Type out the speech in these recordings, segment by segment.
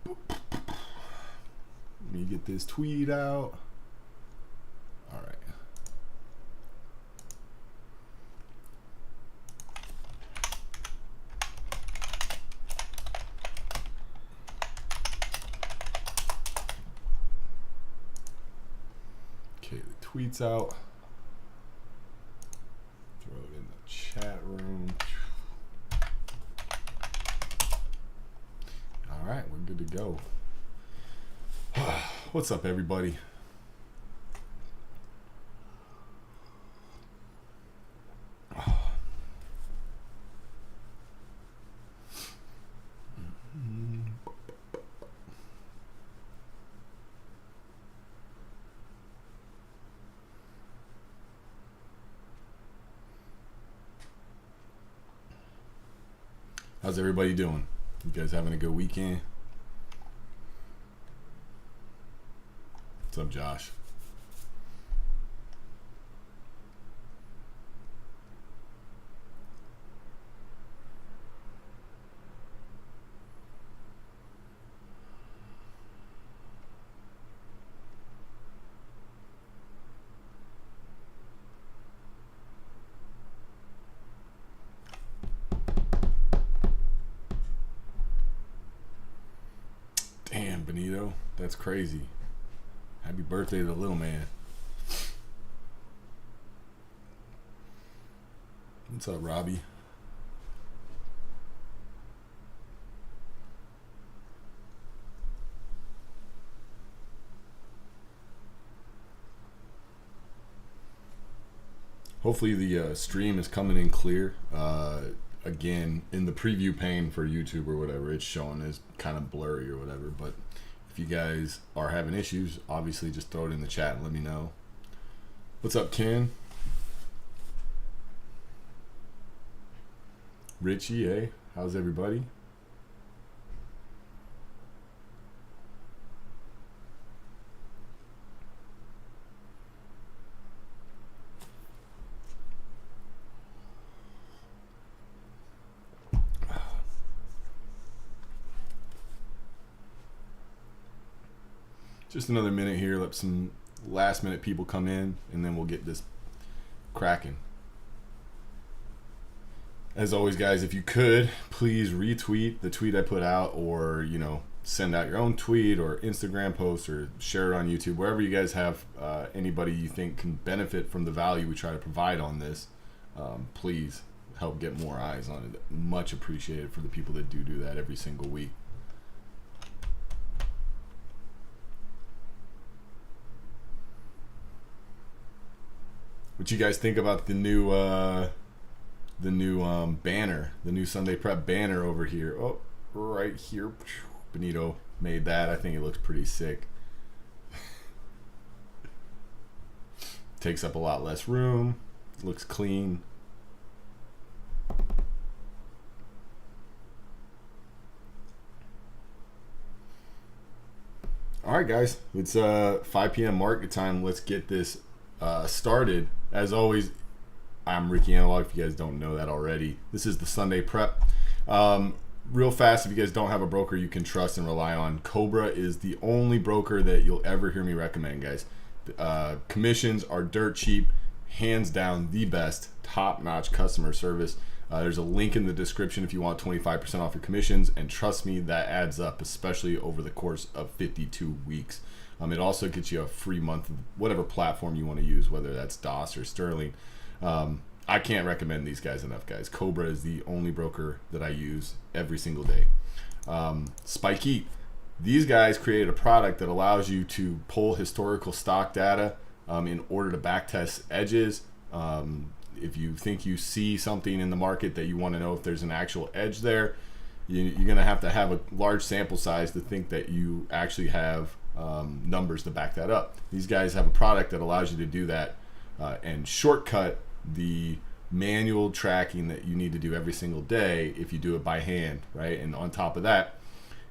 Let me get this tweet out. All right. Okay, the tweet's out. Throw it in the chat room. All right, we're good to go. What's up, everybody? How's everybody doing? You guys having a good weekend? What's up, Josh? Damn, Benito, that's crazy. Happy birthday to the little man. What's up, Robbie? Hopefully the stream is coming in clear. Again, in the preview pane for YouTube or whatever, it's showing as kind of blurry or whatever. But if you guys are having issues, obviously just throw it in the chat and let me know. What's up, Ken? Richie, eh? How's everybody? Just another minute here, let some last minute people come in, and then we'll get this cracking. As always, guys, if you could, please retweet the tweet I put out, or, you know, send out your own tweet or Instagram post, or share it on YouTube, wherever you guys have anybody you think can benefit from the value we try to provide on this. Please help get more eyes on it. Much appreciated for the people that do that every single week. What you guys think about the new banner, the new Sunday Prep banner over here? Oh, right here. Benito made that. I think it looks pretty sick. Takes up a lot less room. Looks clean. All right, guys. It's 5 p.m. market time. Let's get this started. As always, I'm Ricky Analog, if you guys don't know that already. This is the Sunday Prep. Real fast, if you guys don't have a broker you can trust and rely on, Cobra is the only broker that you'll ever hear me recommend, guys. Commissions are dirt cheap, hands down the best, top-notch customer service. There's a link in the description if you want 25% off your commissions, and trust me, that adds up, especially over the course of 52 weeks. It also gets you a free month of whatever platform you want to use, whether that's DOS or Sterling. I can't recommend these guys enough, guys. Cobra is the only broker that I use every single day. Spikeet. These guys created a product that allows you to pull historical stock data in order to backtest edges. If you think you see something in the market that you want to know if there's an actual edge there, you're going to have a large sample size to think that you actually have numbers to back that up. These guys have a product that allows you to do that and shortcut the manual tracking that you need to do every single day if you do it by hand, right? And on top of that,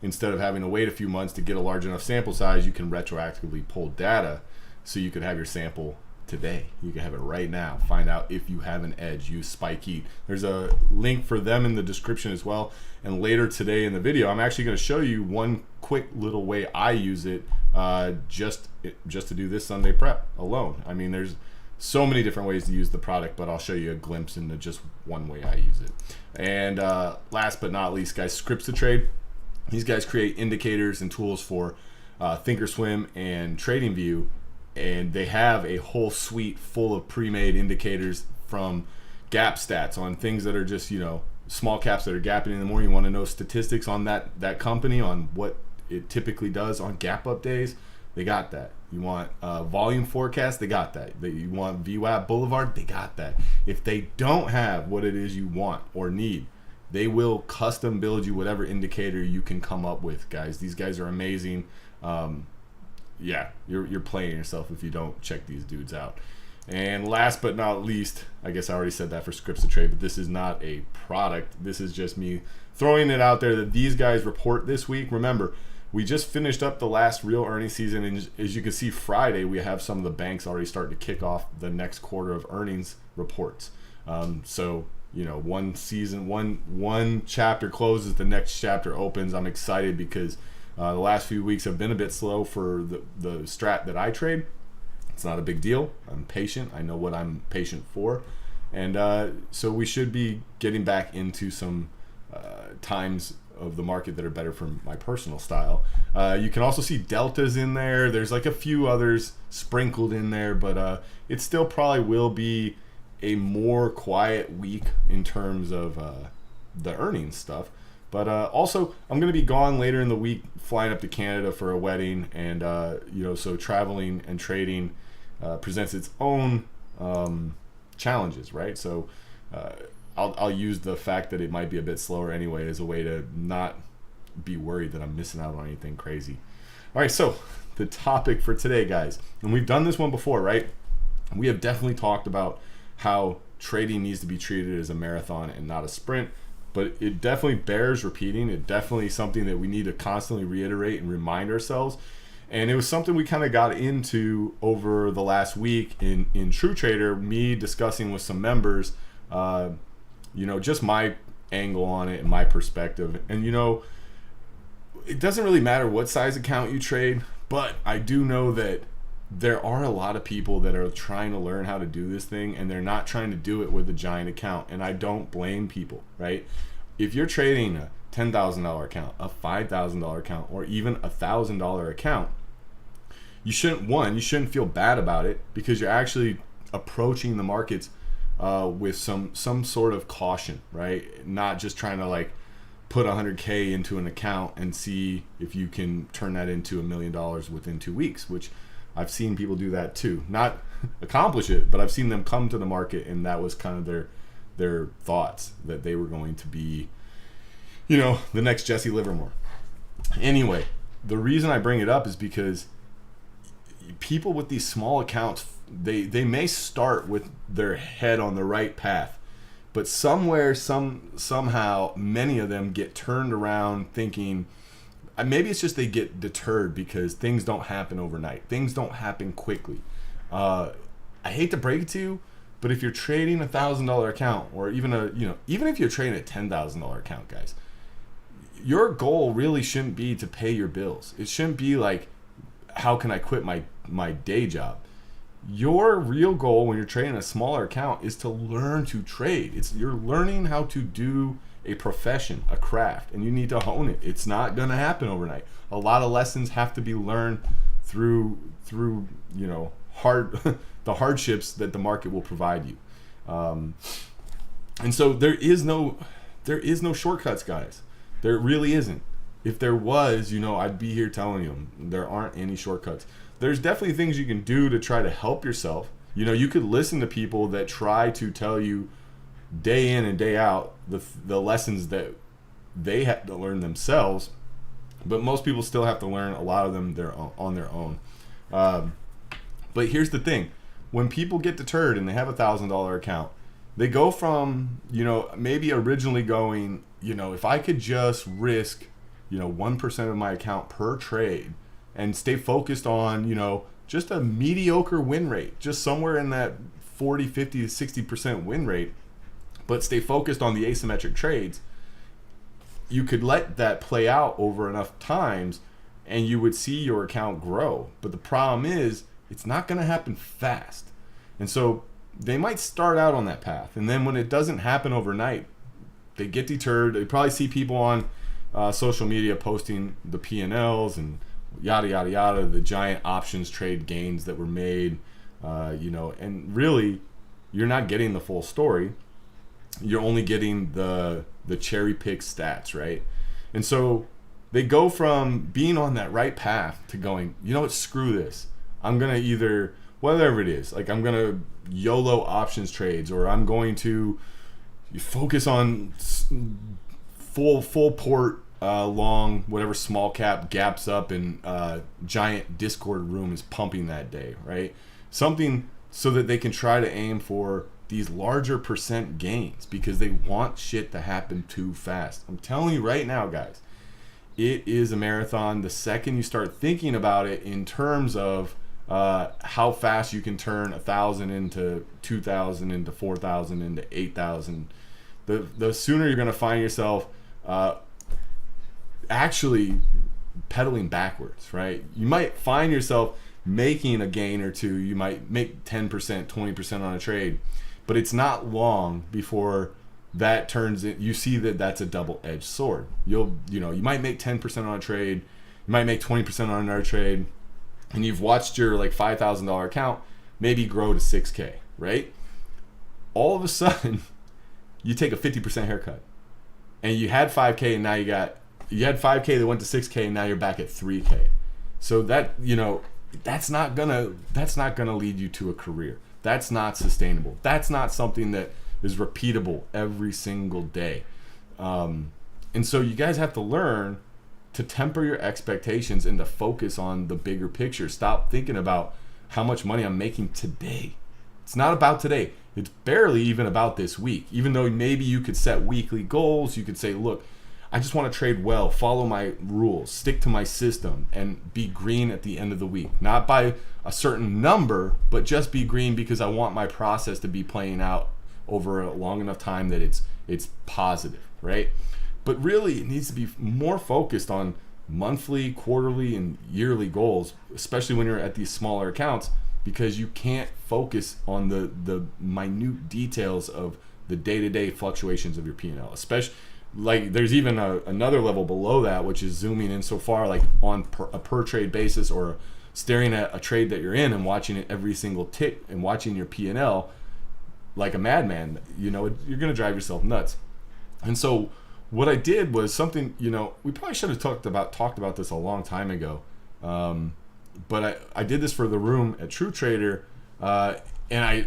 instead of having to wait a few months to get a large enough sample size, you can retroactively pull data so you can have your sample today. You can have it right now. Find out if you have an edge. Use Spikeet. There's a link for them in the description as well. And later today in the video, I'm actually going to show you one quick little way I use it, just to do this Sunday prep alone. I mean, there's so many different ways to use the product, but I'll show you a glimpse into just one way I use it. And last but not least, guys, Scriptstotrade. These guys create indicators and tools for Thinkorswim and TradingView, and they have a whole suite full of pre-made indicators from gap stats on things that are just, small caps that are gapping in the morning. You want to know statistics on that company, on what it typically does on gap up days, they got that. You want volume forecast, they got that. You want VWAP Boulevard, they got that. If they don't have what it is you want or need, they will custom build you whatever indicator you can come up with, guys. These guys are amazing. Yeah, you're playing yourself if you don't check these dudes out. And last but not least, I guess I already said that for Scriptstotrade, but this is not a product. This is just me throwing it out there that these guys report this week. Remember, we just finished up the last real earnings season, and as you can see, Friday we have some of the banks already starting to kick off the next quarter of earnings reports. So one chapter closes, the next chapter opens. I'm excited because the last few weeks have been a bit slow for the strat that I trade. It's not a big deal. I'm patient. I know what I'm patient for. And so we should be getting back into some times of the market that are better for my personal style. You can also see deltas in there. There's like a few others sprinkled in there, but it still probably will be a more quiet week in terms of the earnings stuff. But also, I'm going to be gone later in the week, flying up to Canada for a wedding, and so traveling and trading presents its own challenges, right? So I'll use the fact that it might be a bit slower anyway as a way to not be worried that I'm missing out on anything crazy. All right, so the topic for today, guys, and we've done this one before, right? We have definitely talked about how trading needs to be treated as a marathon and not a sprint, but it definitely bears repeating. It definitely something that we need to constantly reiterate and remind ourselves. And it was something we kind of got into over the last week in TrueTrader, me discussing with some members, just my angle on it and my perspective. And it doesn't really matter what size account you trade, but I do know that there are a lot of people that are trying to learn how to do this thing, and they're not trying to do it with a giant account. And I don't blame people, right? If you're trading a $10,000 account, a $5,000 account, or even a $1,000 account, you shouldn't feel bad about it, because you're actually approaching the markets with some sort of caution, right? Not just trying to put 100K into an account and see if you can turn that into $1 million within 2 weeks, which I've seen people do that too. Not accomplish it, but I've seen them come to the market, and that was kind of their thoughts, that they were going to be, the next Jesse Livermore. Anyway, the reason I bring it up is because people with these small accounts, they may start with their head on the right path, but somehow many of them get turned around thinking, maybe it's just they get deterred because things don't happen overnight. Things don't happen quickly. I hate to break it to you, but if you're trading a $1,000 account, or even if you're trading a $10,000 account, guys, your goal really shouldn't be to pay your bills. It shouldn't be like, how can I quit my day job? Your real goal when you're trading a smaller account is to learn to trade. You're learning how to do a profession, a craft, and you need to hone it. It's not going to happen overnight. A lot of lessons have to be learned through the hardships that the market will provide you. And so there is no shortcuts, guys. There really isn't. If there was, I'd be here telling you there aren't any shortcuts. There's definitely things you can do to try to help yourself. You could listen to people that try to tell you day in and day out the lessons that they have to learn themselves, but most people still have to learn a lot of them on their own. But here's the thing: when people get deterred and they have a $1,000 account, they go from maybe originally going, if I could just risk 1% of my account per trade and stay focused on just a mediocre win rate, just somewhere in that 40, 50 to 60% win rate, but stay focused on the asymmetric trades, you could let that play out over enough times and you would see your account grow. But the problem is it's not going to happen fast. And so they might start out on that path. And then when it doesn't happen overnight, they get deterred. They probably see people on social media posting the P&Ls and yada, yada, yada, the giant options trade gains that were made, and really you're not getting the full story. You're only getting the cherry pick stats, right? And so they go from being on that right path to going, you know what, screw this. I'm going to either, whatever it is, like I'm going to YOLO options trades, or I'm going to focus on full port long, whatever small cap gaps up and giant Discord room is pumping that day, right? Something so that they can try to aim for these larger percent gains because they want shit to happen too fast. I'm telling you right now, guys, it is a marathon. The second you start thinking about it in terms of how fast you can turn 1,000 into 2,000 into 4,000 into 8,000, the sooner you're going to find yourself actually pedaling backwards, right? You might find yourself making a gain or two. You might make 10%, 20% on a trade, but it's not long before that turns it. You see that that's a double-edged sword. You might make 10% on a trade, you might make 20% on another trade, and you've watched your like $5,000 account maybe grow to 6K, right? All of a sudden, you take a 50% haircut, and you had 5K, and now you had 5K that went to 6K, and now you're back at 3K. So that, that's not gonna lead you to a career. That's not sustainable. That's not something that is repeatable every single day. And so you guys have to learn to temper your expectations and to focus on the bigger picture. Stop thinking about how much money I'm making today. It's not about today. It's barely even about this week. Even though maybe you could set weekly goals, you could say, look, I just want to trade well, follow my rules, stick to my system, and be green at the end of the week. Not by a certain number, but just be green because I want my process to be playing out over a long enough time that it's positive, right? But really, it needs to be more focused on monthly, quarterly, and yearly goals, especially when you're at these smaller accounts, because you can't focus on the minute details of the day-to-day fluctuations of your P&L. Especially, like, there's even another level below that, which is zooming in so far, like on a per trade basis, or staring at a trade that you're in and watching it every single tick and watching your P&L like a madman. You're going to drive yourself nuts. And so what I did was something, we probably should have talked about this a long time ago. But I did this for the room at TrueTrader, and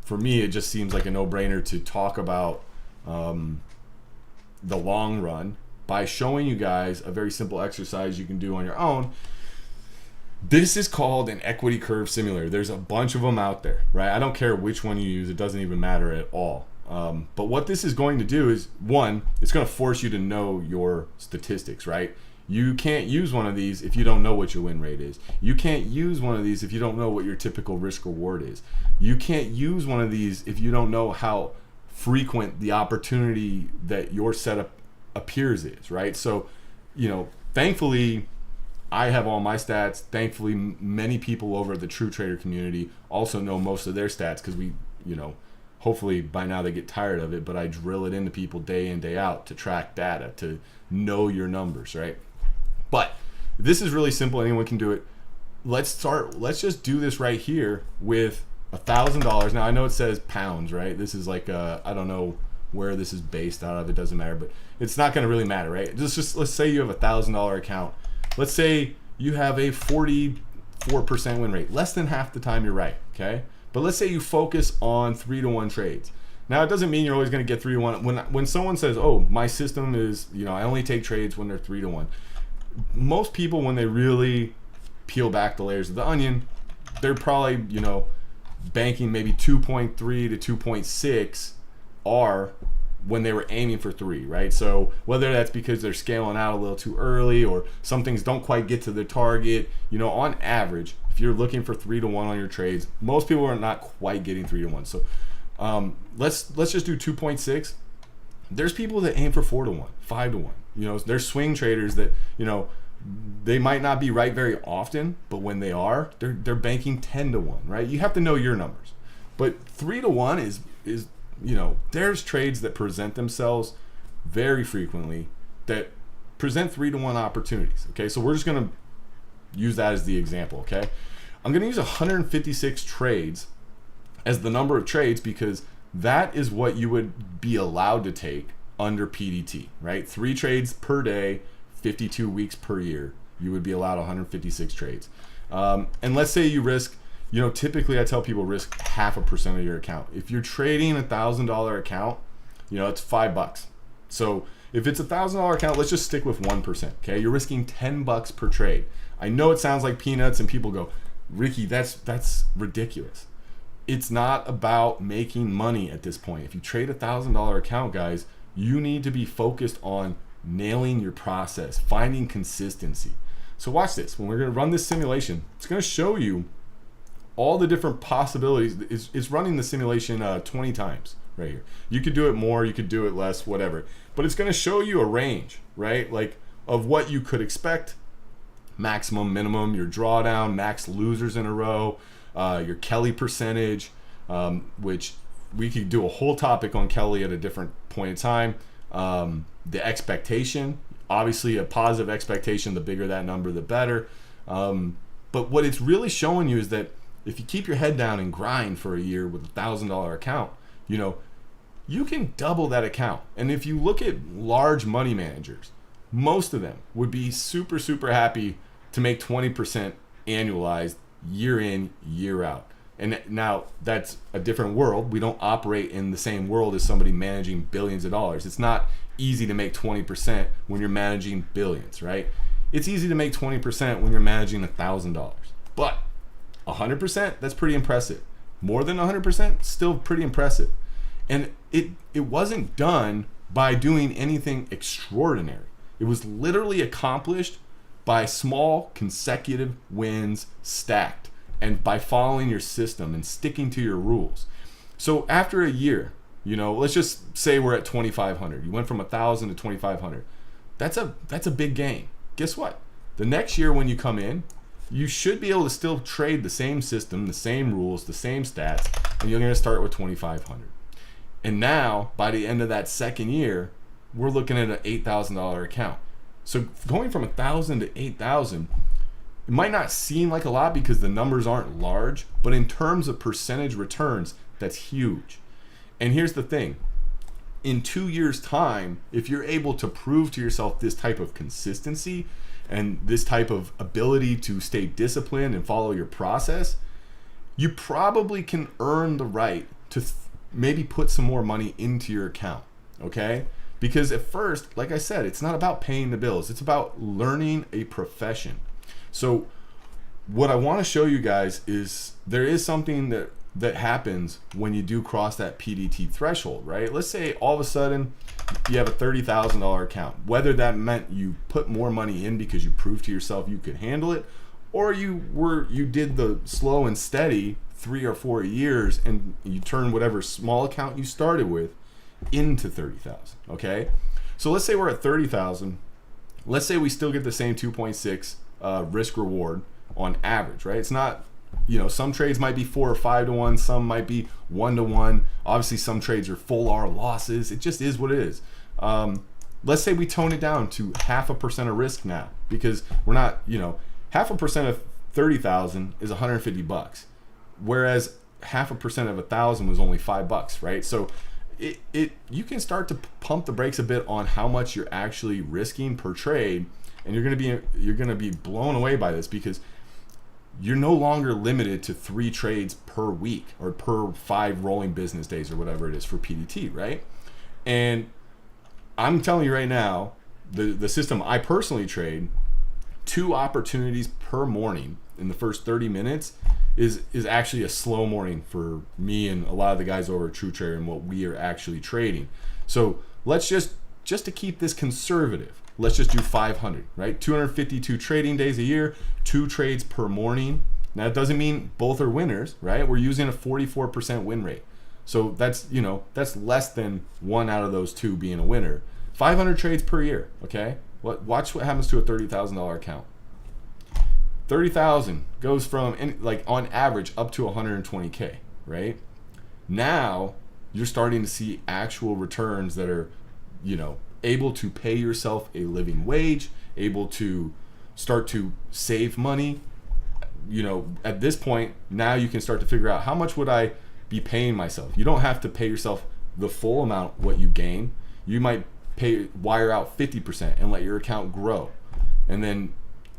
for me, it just seems like a no-brainer to talk about the long run by showing you guys a very simple exercise you can do on your own. This is called an equity curve simulator. There's a bunch of them out there, right? I don't care which one you use. It doesn't even matter at all. But what this is going to do is, one, it's going to force you to know your statistics, right? You can't use one of these if you don't know what your win rate is. You can't use one of these if you don't know what your typical risk reward is. You can't use one of these if you don't know how frequent the opportunity that your setup appears is, right? So, thankfully, I have all my stats. Thankfully, many people over at the TrueTrader community also know most of their stats because we, hopefully by now they get tired of it, but I drill it into people day in, day out to track data, to know your numbers, right? But this is really simple. Anyone can do it. Let's just do this right here with $1,000. Now I know it says pounds, right? This is like I don't know where this is based out of. It doesn't matter, but it's not going to really matter, right? Just let's say you have $1,000 account. Let's say you have a 44% win rate, less than half the time you're right, okay? But let's say you focus on 3-to-1 trades. Now it doesn't mean you're always going to get 3-to-1. When someone says, "Oh, my system is, I only take trades when they're 3-to-1," most people, when they really peel back the layers of the onion, they're probably, banking maybe 2.3 to 2.6 R when they were aiming for 3, right? So whether that's because they're scaling out a little too early or some things don't quite get to their target, on average, if you're looking for 3 to 1 on your trades, most people are not quite getting 3 to 1. So let's just do 2.6. There's people that aim for 4 to 1, 5 to 1. You know, there's swing traders that, you know, they might not be right very often, but when they are, they're banking 10 to 1, right? You have to know your numbers. But 3 to 1 is you know, there's trades that present themselves very frequently that present 3 to 1 opportunities. Okay, so we're just gonna use that as the example. Okay, I'm gonna use 156 trades as the number of trades because that is what you would be allowed to take under PDT, right? 3 trades per day, 52 weeks per year. You would be allowed 156 trades. And let's say you risk, you know, typically I tell people risk 0.5% of your account. If you're trading $1,000 account, you know, it's $5. So if it's $1,000 account, let's just stick with 1%. Okay, you're risking $10 per trade. I know it sounds like peanuts, and people go, Ricky, that's ridiculous. It's not about making money at this point. If you trade $1,000 account, guys, you need to be focused on nailing your process, finding consistency. So watch this. When we're going to run this simulation, it's going to show you all the different possibilities. It's running the simulation 20 times right here. You could do it more, you could do it less, whatever. But it's going to show you a range, right? Like of what you could expect, maximum, minimum, your drawdown, max losers in a row, your Kelly percentage, which we could do a whole topic on Kelly at a different point in time. The expectation, obviously a positive expectation, the bigger that number, the better. But what it's really showing you is that if you keep your head down and grind for a year with $1,000 account, you know, you can double that account. And if you look at large money managers, most of them would be super, super happy to make 20% annualized year in, year out. And now that's a different world. We don't operate in the same world as somebody managing billions of dollars. It's not easy to make 20% when you're managing billions, right? It's easy to make 20% when you're managing $1,000. But 100%, that's pretty impressive. More than 100%, still pretty impressive. And it wasn't done by doing anything extraordinary. It was literally accomplished by small consecutive wins stacked and by following your system and sticking to your rules. So after a year, you know, let's just say we're at 2,500. You went from 1,000 to 2,500. That's a big gain. Guess what? The next year when you come in, you should be able to still trade the same system, the same rules, the same stats, and you're going to start with 2,500. And now, by the end of that second year, we're looking at an $8,000 account. So going from 1,000 to 8,000, it might not seem like a lot because the numbers aren't large, but in terms of percentage returns, that's huge. And here's the thing. In 2 years' time, if you're able to prove to yourself this type of consistency and this type of ability to stay disciplined and follow your process, you probably can earn the right to maybe put some more money into your account, okay? Because at first, like I said, it's not about paying the bills. It's about learning a profession. So what I want to show you guys is there is something that happens when you do cross that PDT threshold, right? Let's say all of a sudden you have a $30,000 account, whether that meant you put more money in because you proved to yourself you could handle it, or you did the slow and steady 3 or 4 years and you turn whatever small account you started with into 30,000. Okay, so let's say we're at 30,000. Let's say we still get the same 2.6 risk reward on average, right? It's not, you know, some trades might be 4 or 5 to 1, some might be 1 to 1. Obviously some trades are full R losses. It just is what it is. Let's say we tone it down to 0.5% of risk now, because we're not, you know, 0.5% of 30,000 is $150, whereas 0.5% of 1,000 was only $5, right? So you can start to pump the brakes a bit on how much you're actually risking per trade, and you're gonna be blown away by this, because you're no longer limited to 3 trades per week or per 5 rolling business days or whatever it is for PDT, right? And I'm telling you right now, the system I personally trade, 2 opportunities per morning in the first 30 minutes is actually a slow morning for me and a lot of the guys over at TrueTrader and what we are actually trading. So let's just to keep this conservative, let's just do 500, right? 252 trading days a year, 2 trades per morning. Now, it doesn't mean both are winners, right? We're using a 44% win rate. So that's, that's less than 1 out of those 2 being a winner. 500 trades per year, okay? Watch what happens to a $30,000 account. 30,000 goes from, on average, up to 120K, right? Now, you're starting to see actual returns that are, able to pay yourself a living wage, able to start to save money. At this point, now you can start to figure out, how much would I be paying myself? You don't have to pay yourself the full amount what you gain. You might wire out 50% and let your account grow. And then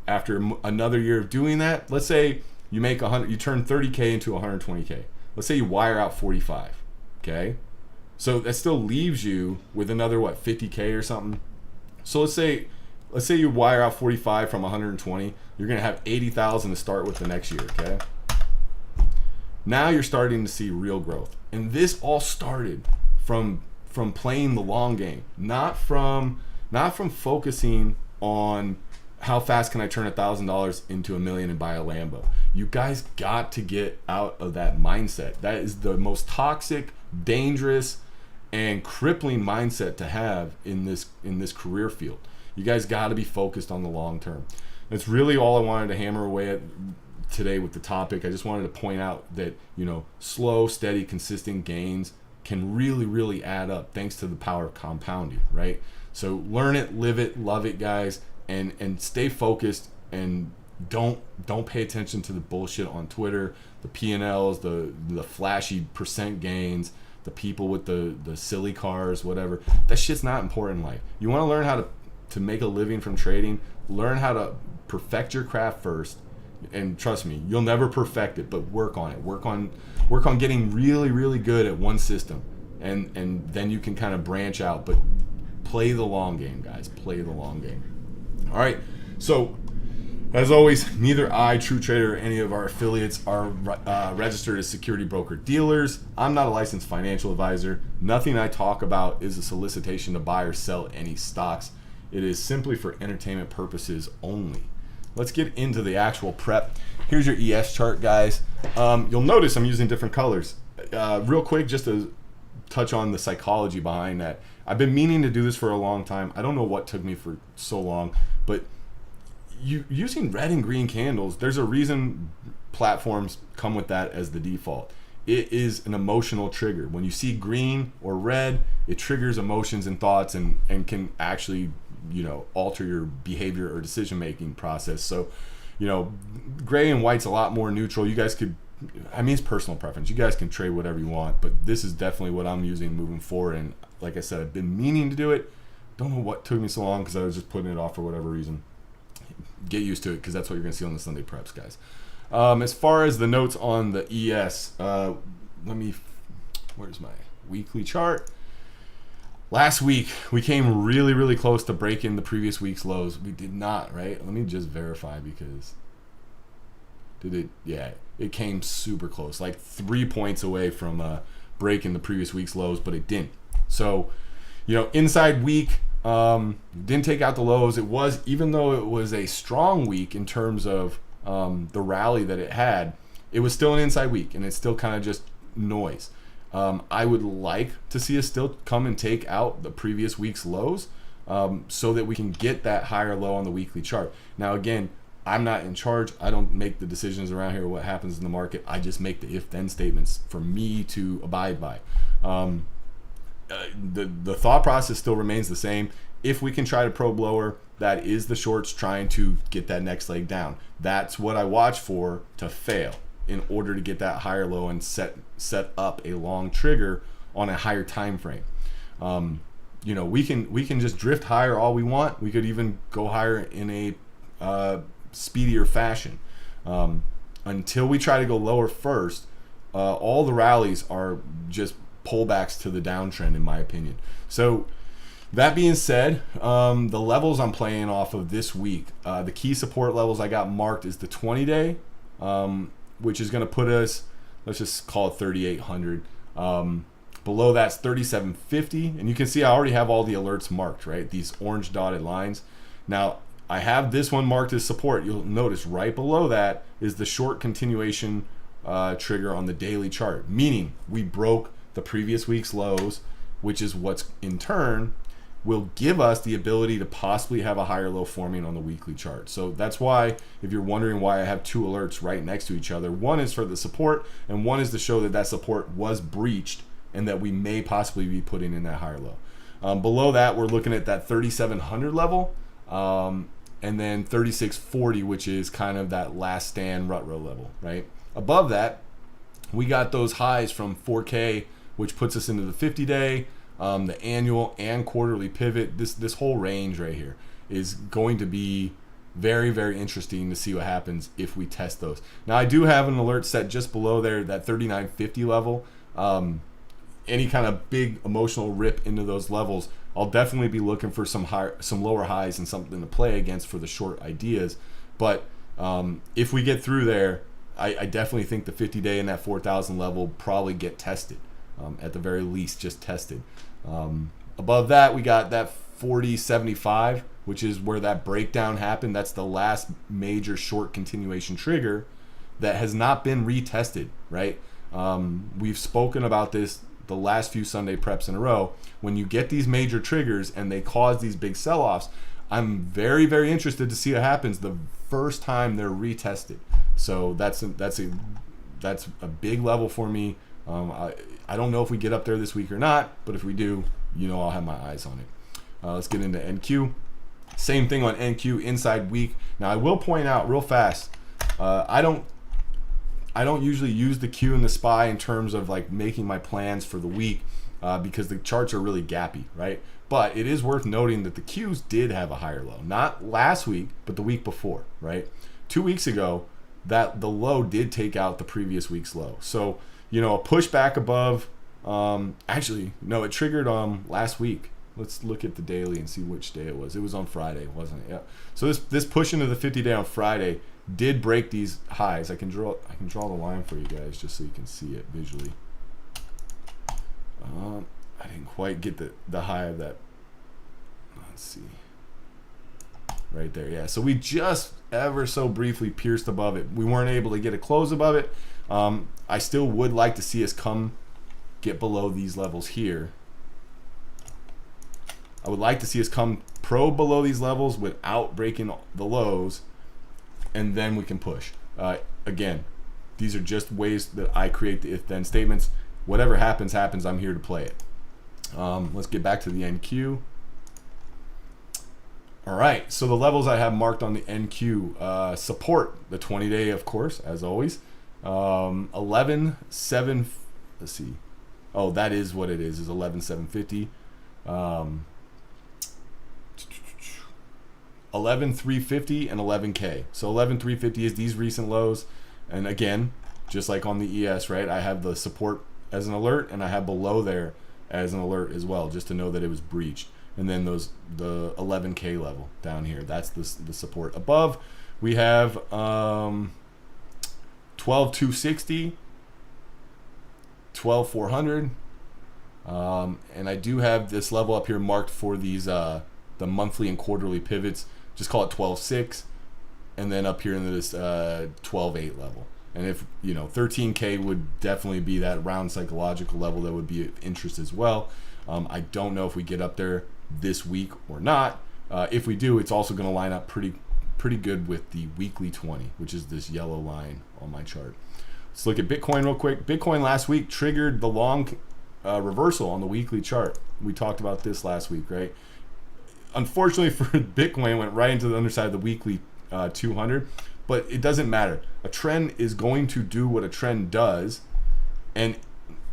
after another year of doing that, let's say you make you turn 30K into 120K. Let's say you wire out 45, okay? So that still leaves you with another 50K or something. So let's say you wire out 45 from 120, you're gonna have 80,000 to start with the next year, okay? Now you're starting to see real growth. And this all started from playing the long game, not from focusing on how fast can I turn $1,000 into $1 million and buy a Lambo. You guys got to get out of that mindset. That is the most toxic, dangerous, and crippling mindset to have in this career field. You guys got to be focused on the long term. That's really all I wanted to hammer away at today with the topic. I just wanted to point out that, slow, steady, consistent gains can really, really add up thanks to the power of compounding, right? So learn it, live it, love it, guys, and stay focused, and don't pay attention to the bullshit on Twitter, the P&Ls, the flashy percent gains, the people with the silly cars, whatever. That shit's not important in life. You want to learn how to make a living from trading, learn how to perfect your craft first. And trust me, you'll never perfect it, but work on it. Work on getting really, really good at one system, and then you can kind of branch out. But play the long game, guys. Play the long game. All right. So, as always, neither I, TrueTrader, or any of our affiliates are registered as security broker dealers. I'm not a licensed financial advisor. Nothing I talk about is a solicitation to buy or sell any stocks. It is simply for entertainment purposes only. Let's get into the actual prep. Here's your ES chart, guys. You'll notice I'm using different colors. Real quick, just to touch on the psychology behind that. I've been meaning to do this for a long time. I don't know what took me for so long, but using red and green candles, there's a reason platforms come with that as the default. It is an emotional trigger. When you see green or red, it triggers emotions and thoughts and can actually alter your behavior or decision making process. So gray and white's a lot more neutral. You guys could, it's personal preference. You guys can trade whatever you want, but this is definitely what I'm using moving forward. And like I said, I've been meaning to do it. Don't know what took me so long, because I was just putting it off for whatever reason. Get used to it, because that's what you're gonna see on the Sunday preps, guys. As far as the notes on the ES, where's my weekly chart? Last week, we came really, really close to breaking the previous week's lows. We did not, right? Let me just verify, because it came super close, like 3 points away from breaking the previous week's lows, but it didn't. So, inside week, didn't take out the lows. It was, even though it was a strong week in terms of the rally that it had, it was still an inside week, and it's still kind of just noise. I would like to see us still come and take out the previous week's lows, so that we can get that higher low on the weekly chart. Now, again, I'm not in charge. I don't make the decisions around here what happens in the market. I just make the if-then statements for me to abide by. The thought process still remains the same. If we can try to probe lower, that is the shorts trying to get that next leg down. That's what I watch for to fail, in order to get that higher low and set up a long trigger on a higher time frame. We can just drift higher all we want. We could even go higher in a speedier fashion. Until we try to go lower first, all the rallies are just pullbacks to the downtrend, in my opinion. So that being said, the levels I'm playing off of this week, the key support levels I got marked is the 20-day, which is going to put us, let's just call it 3,800. Below that's 3,750, and you can see I already have all the alerts marked, right? These orange dotted lines. Now, I have this one marked as support. You'll notice right below that is the short continuation trigger on the daily chart, meaning we broke the previous week's lows, which is what's in turn will give us the ability to possibly have a higher low forming on the weekly chart. So that's why, if you're wondering why I have two alerts right next to each other, one is for the support and one is to show that that support was breached and that we may possibly be putting in that higher low. Below that, we're looking at that 3,700 level, and then 3,640, which is kind of that last stand rut row level, right? Above that, we got those highs from 4K, which puts us into the 50-day, the annual and quarterly pivot. This whole range right here is going to be very, very interesting to see what happens if we test those. Now, I do have an alert set just below there, that 3,950 level. Any kind of big emotional rip into those levels, I'll definitely be looking for some lower highs and something to play against for the short ideas. But if we get through there, I definitely think the 50-day and that 4,000 level probably get tested. At the very least, just tested. Above that, we got that 40.75, which is where that breakdown happened. That's the last major short continuation trigger that has not been retested, right? We've spoken about this the last few Sunday preps in a row. When you get these major triggers and they cause these big sell-offs, I'm very, very interested to see what happens the first time they're retested. So that's a big level for me. I don't know if we get up there this week or not, but if we do, I'll have my eyes on it. Let's get into NQ. Same thing on NQ inside week. Now I will point out real fast, I don't usually use the Q and the SPY in terms of like making my plans for the week because the charts are really gappy, right? But it is worth noting that the Qs did have a higher low, not last week, but the week before, right? 2 weeks ago, that the low did take out the previous week's low. So, a pushback above, it triggered last week. Let's look at the daily and see which day it was. It was on Friday, wasn't it? Yeah. So this push into the 50-day on Friday did break these highs. I can draw the line for you guys just so you can see it visually. I didn't quite get the high of that. Let's see. Right there, yeah. So we just ever so briefly pierced above it. We weren't able to get a close above it. I still would like to see us get below these levels here. I would like to see us come probe below these levels without breaking the lows, and then we can push. Again, these are just ways that I create the if-then statements. Whatever happens, happens. I'm here to play it. Let's get back to the NQ. All right, so the levels I have marked on the NQ support the 20-day, of course, as always. 11.7. Let's see. Oh, that is what it is 11.750. 11.350 and 11K. So 11.350 is these recent lows, and again, just like on the ES, right? I have the support as an alert, and I have below there as an alert as well, just to know that it was breached. And then the 11K level down here, that's the support. Above, we have 12.260, 12.400, and I do have this level up here marked for these the monthly and quarterly pivots. Just call it 12.6, and then up here in this 12.8 level. And if 13K would definitely be that round psychological level that would be of interest as well. I don't know if we get up there this week or not. If we do, it's also going to line up pretty good with the weekly 20, which is this yellow line on my chart. Let's look at Bitcoin real quick. Bitcoin last week triggered the long reversal on the weekly chart. We talked about this last week, right? Unfortunately for Bitcoin, it went right into the underside of the weekly 200, but it doesn't matter. A trend is going to do what a trend does, and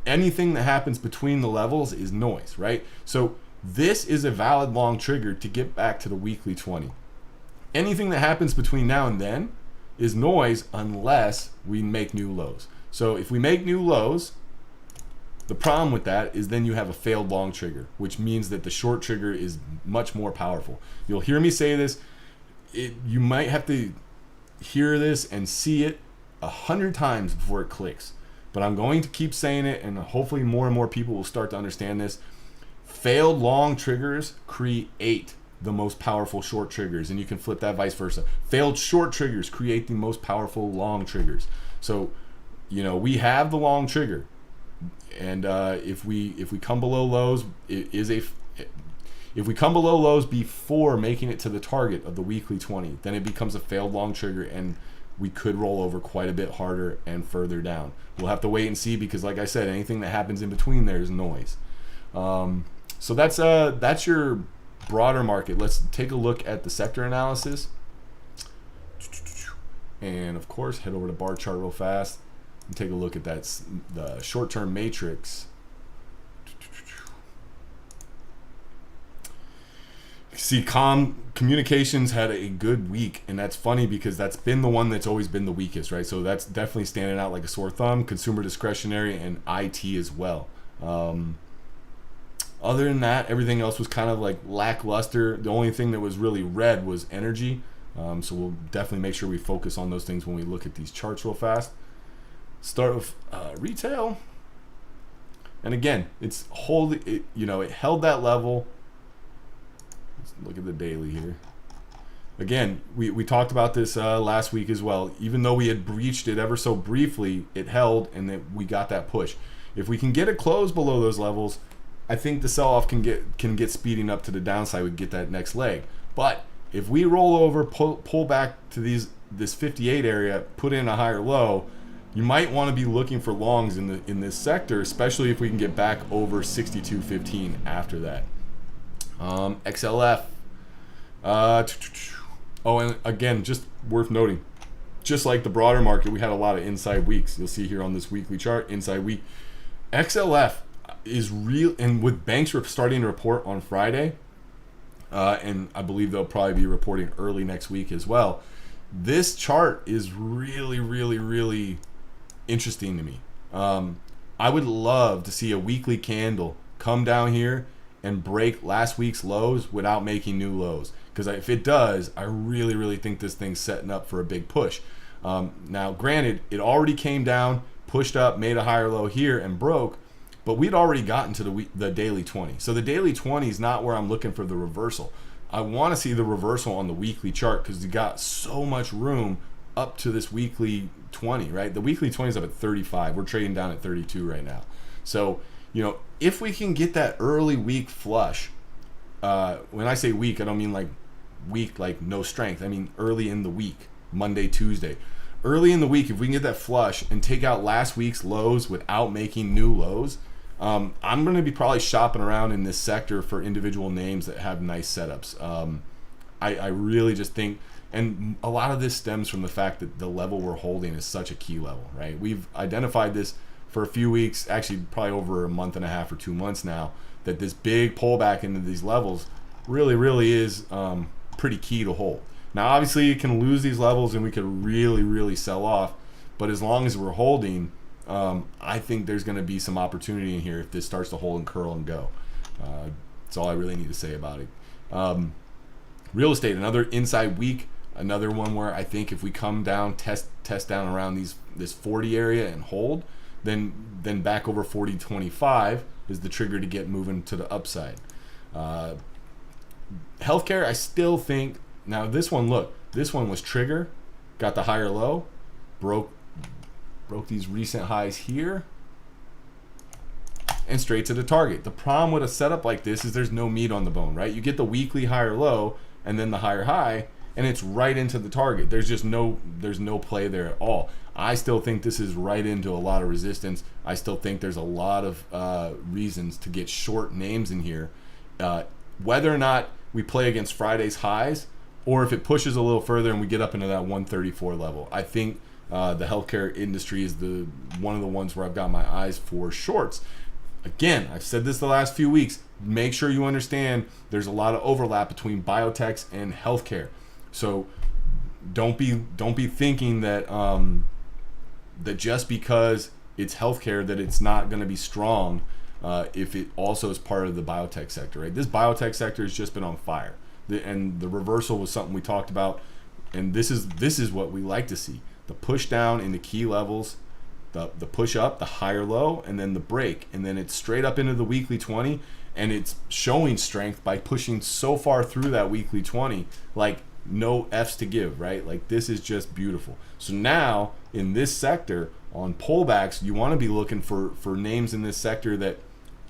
anything that happens between the levels is noise, right? So this is a valid long trigger to get back to the weekly 20. Anything that happens between now and then is noise unless we make new lows. So if we make new lows, the problem with that is then you have a failed long trigger, which means that the short trigger is much more powerful. You'll hear me say this. You might have to hear this and see it 100 times before it clicks. But I'm going to keep saying it, and hopefully more and more people will start to understand this. Failed long triggers create the most powerful short triggers, and you can flip that vice versa. Failed short triggers create the most powerful long triggers. So, we have the long trigger, and if we come below lows, if we come below lows before making it to the target of the weekly 20, then it becomes a failed long trigger, and we could roll over quite a bit harder and further down. We'll have to wait and see, because like I said, anything that happens in between there is noise. So that's your broader market. Let's take a look at the sector analysis. And of course, head over to bar chart real fast and take a look at the short-term matrix. See, communications had a good week, and that's funny because that's been the one that's always been the weakest, right? So that's definitely standing out like a sore thumb. Consumer discretionary and IT as well. Other than that, everything else was kind of like lackluster. The only thing that was really red was energy. So we'll definitely make sure we focus on those things when we look at these charts real fast. Start with retail, and again, it held that level. Look at the daily here. Again, we talked about this last week as well. Even though we had breached it ever so briefly, it held, and that we got that push. If we can get it closed below those levels, I think the sell-off can get speeding up to the downside. We get that next leg. But if we roll over, pull back to this 58 area, put in a higher low, you might want to be looking for longs in this sector, especially if we can get back over 62.15 after that. XLF. And again, just worth noting, just like the broader market, we had a lot of inside weeks. You'll see here on this weekly chart, inside week. XLF is real, and with banks starting to report on Friday, and I believe they'll probably be reporting early next week as well. This chart is really, really, really interesting to me. I would love to see a weekly candle come down here and break last week's lows without making new lows. Because if it does, I really, really think this thing's setting up for a big push. Now, granted, it already came down, pushed up, made a higher low here, and broke, but we'd already gotten to the daily 20. So the daily 20 is not where I'm looking for the reversal. I want to see the reversal on the weekly chart, because you got so much room up to this weekly 20, right? The weekly 20 is up at 35. We're trading down at 32 right now. So, if we can get that early week flush, when I say week, I don't mean like week like no strength. I mean early in the week, Monday, Tuesday. Early in the week, if we can get that flush and take out last week's lows without making new lows, I'm going to be probably shopping around in this sector for individual names that have nice setups. I really just think, and a lot of this stems from the fact that the level we're holding is such a key level, right? We've identified this for a few weeks, actually probably over a month and a half or 2 months now, that this big pullback into these levels really, really is pretty key to hold. Now, obviously, you can lose these levels and we could really, really sell off, but as long as we're holding, I think there's going to be some opportunity in here if this starts to hold and curl and go. That's all I really need to say about it. Real estate, another inside week, another one where I think if we come down, test down around this 40 area and hold, then back over 40.25 is the trigger to get moving to the upside. Healthcare, I still think, now this one was trigger, got the higher low, broke these recent highs here, and straight to the target. The problem with a setup like this is there's no meat on the bone, right? You get the weekly higher low and then the higher high, and it's right into the target. There's no play there at all. I still think this is right into a lot of resistance. I still think there's a lot of reasons to get short names in here. Whether or not we play against Friday's highs, or if it pushes a little further and we get up into that 134 level, I think the healthcare industry is one of the ones where I've got my eyes for shorts. Again, I've said this the last few weeks. Make sure you understand there's a lot of overlap between biotechs and healthcare. So don't be thinking that that just because it's healthcare that it's not going to be strong if it also is part of the biotech sector, right? This biotech sector has just been on fire, and the reversal was something we talked about, and this is what we like to see: the push down into key levels, the push up, the higher low, and then the break, and then it's straight up into the weekly 20, and it's showing strength by pushing so far through that weekly 20, like no F's to give, right? Like this is just beautiful. So now in this sector on pullbacks, you want to be looking for names in this sector that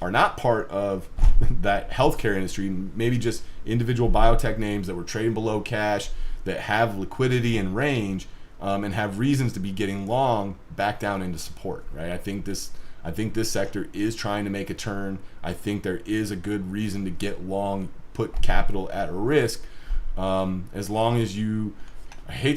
are not part of that healthcare industry, maybe just individual biotech names that were trading below cash, that have liquidity and range, and have reasons to be getting long back down into support, right? I think this sector is trying to make a turn. I think there is a good reason to get long, put capital at risk, as long as you, I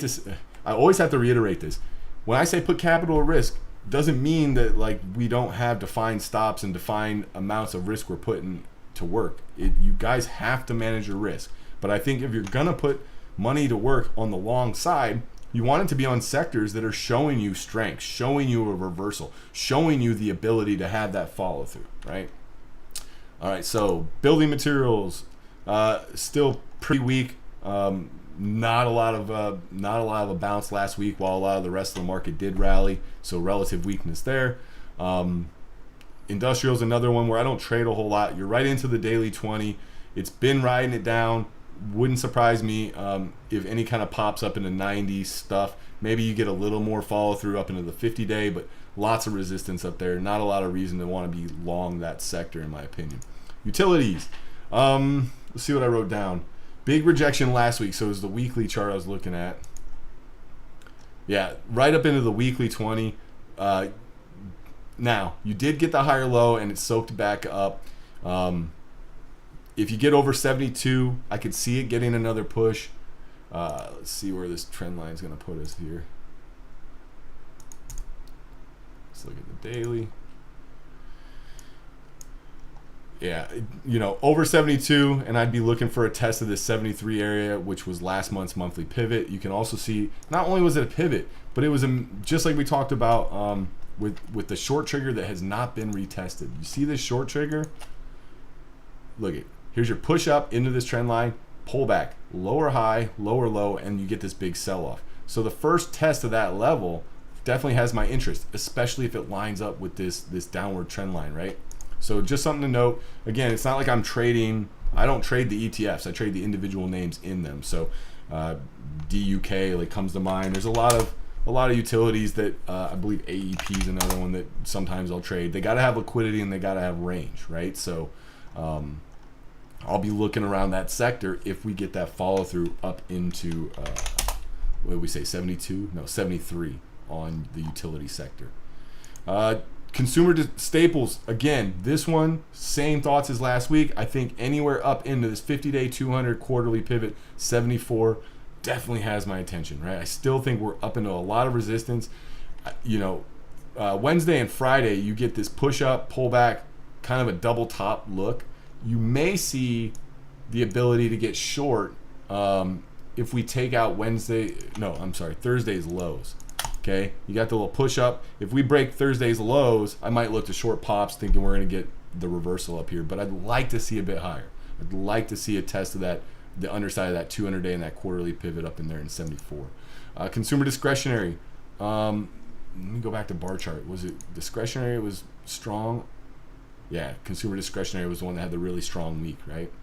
always have to reiterate this. When I say put capital at risk, doesn't mean that like we don't have defined stops and defined amounts of risk we're putting to work. You guys have to manage your risk. But I think if you're gonna put money to work on the long side, you want it to be on sectors that are showing you strength, showing you a reversal, showing you the ability to have that follow through, right? All right, so building materials, still pretty weak. Not a lot of a bounce last week, while a lot of the rest of the market did rally. So relative weakness there. Industrial is another one where I don't trade a whole lot. You're right into the daily 20. It's been riding it down. Wouldn't surprise me if any kind of pops up into 90 stuff. Maybe you get a little more follow through up into the 50-day, but lots of resistance up there. Not a lot of reason to want to be long that sector, in my opinion. Utilities. Let's see what I wrote down. Big rejection last week, so it was the weekly chart I was looking at. Yeah, right up into the weekly 20. Now, you did get the higher low, and it soaked back up. If you get over 72, I could see it getting another push. Let's see where this trend line is going to put us here. Let's look at the daily. Yeah, over 72, and I'd be looking for a test of this 73 area, which was last month's monthly pivot. You can also see, not only was it a pivot, but it was just like we talked about with the short trigger that has not been retested. You see this short trigger? Look at, here's your push up into this trend line, pull back, lower high, lower low, and you get this big sell-off. So the first test of that level definitely has my interest, especially if it lines up with this downward trend line, right? So just something to note. Again, it's not like I'm trading. I don't trade the ETFs. I trade the individual names in them. So DUK like comes to mind. There's a lot of utilities that I believe AEP is another one that sometimes I'll trade. They got to have liquidity and they got to have range, right? So I'll be looking around that sector if we get that follow through up into what did we say, 72? No, 73 on the utility sector. Consumer staples, again, this one, same thoughts as last week. I think anywhere up into this 50-day, 200 quarterly pivot, 74, definitely has my attention, right? I still think we're up into a lot of resistance. Wednesday and Friday, you get this push up, pull back, kind of a double top look. You may see the ability to get short if we take out Thursday's lows. Okay, you got the little push up. If we break Thursday's lows, I might look to short pops thinking we're going to get the reversal up here, but I'd like to see a bit higher. I'd like to see a test of that, the underside of that 200-day and that quarterly pivot up in there in 74. Consumer discretionary. Let me go back to bar chart. Was it discretionary? It was strong. Yeah, consumer discretionary was the one that had the really strong week, right?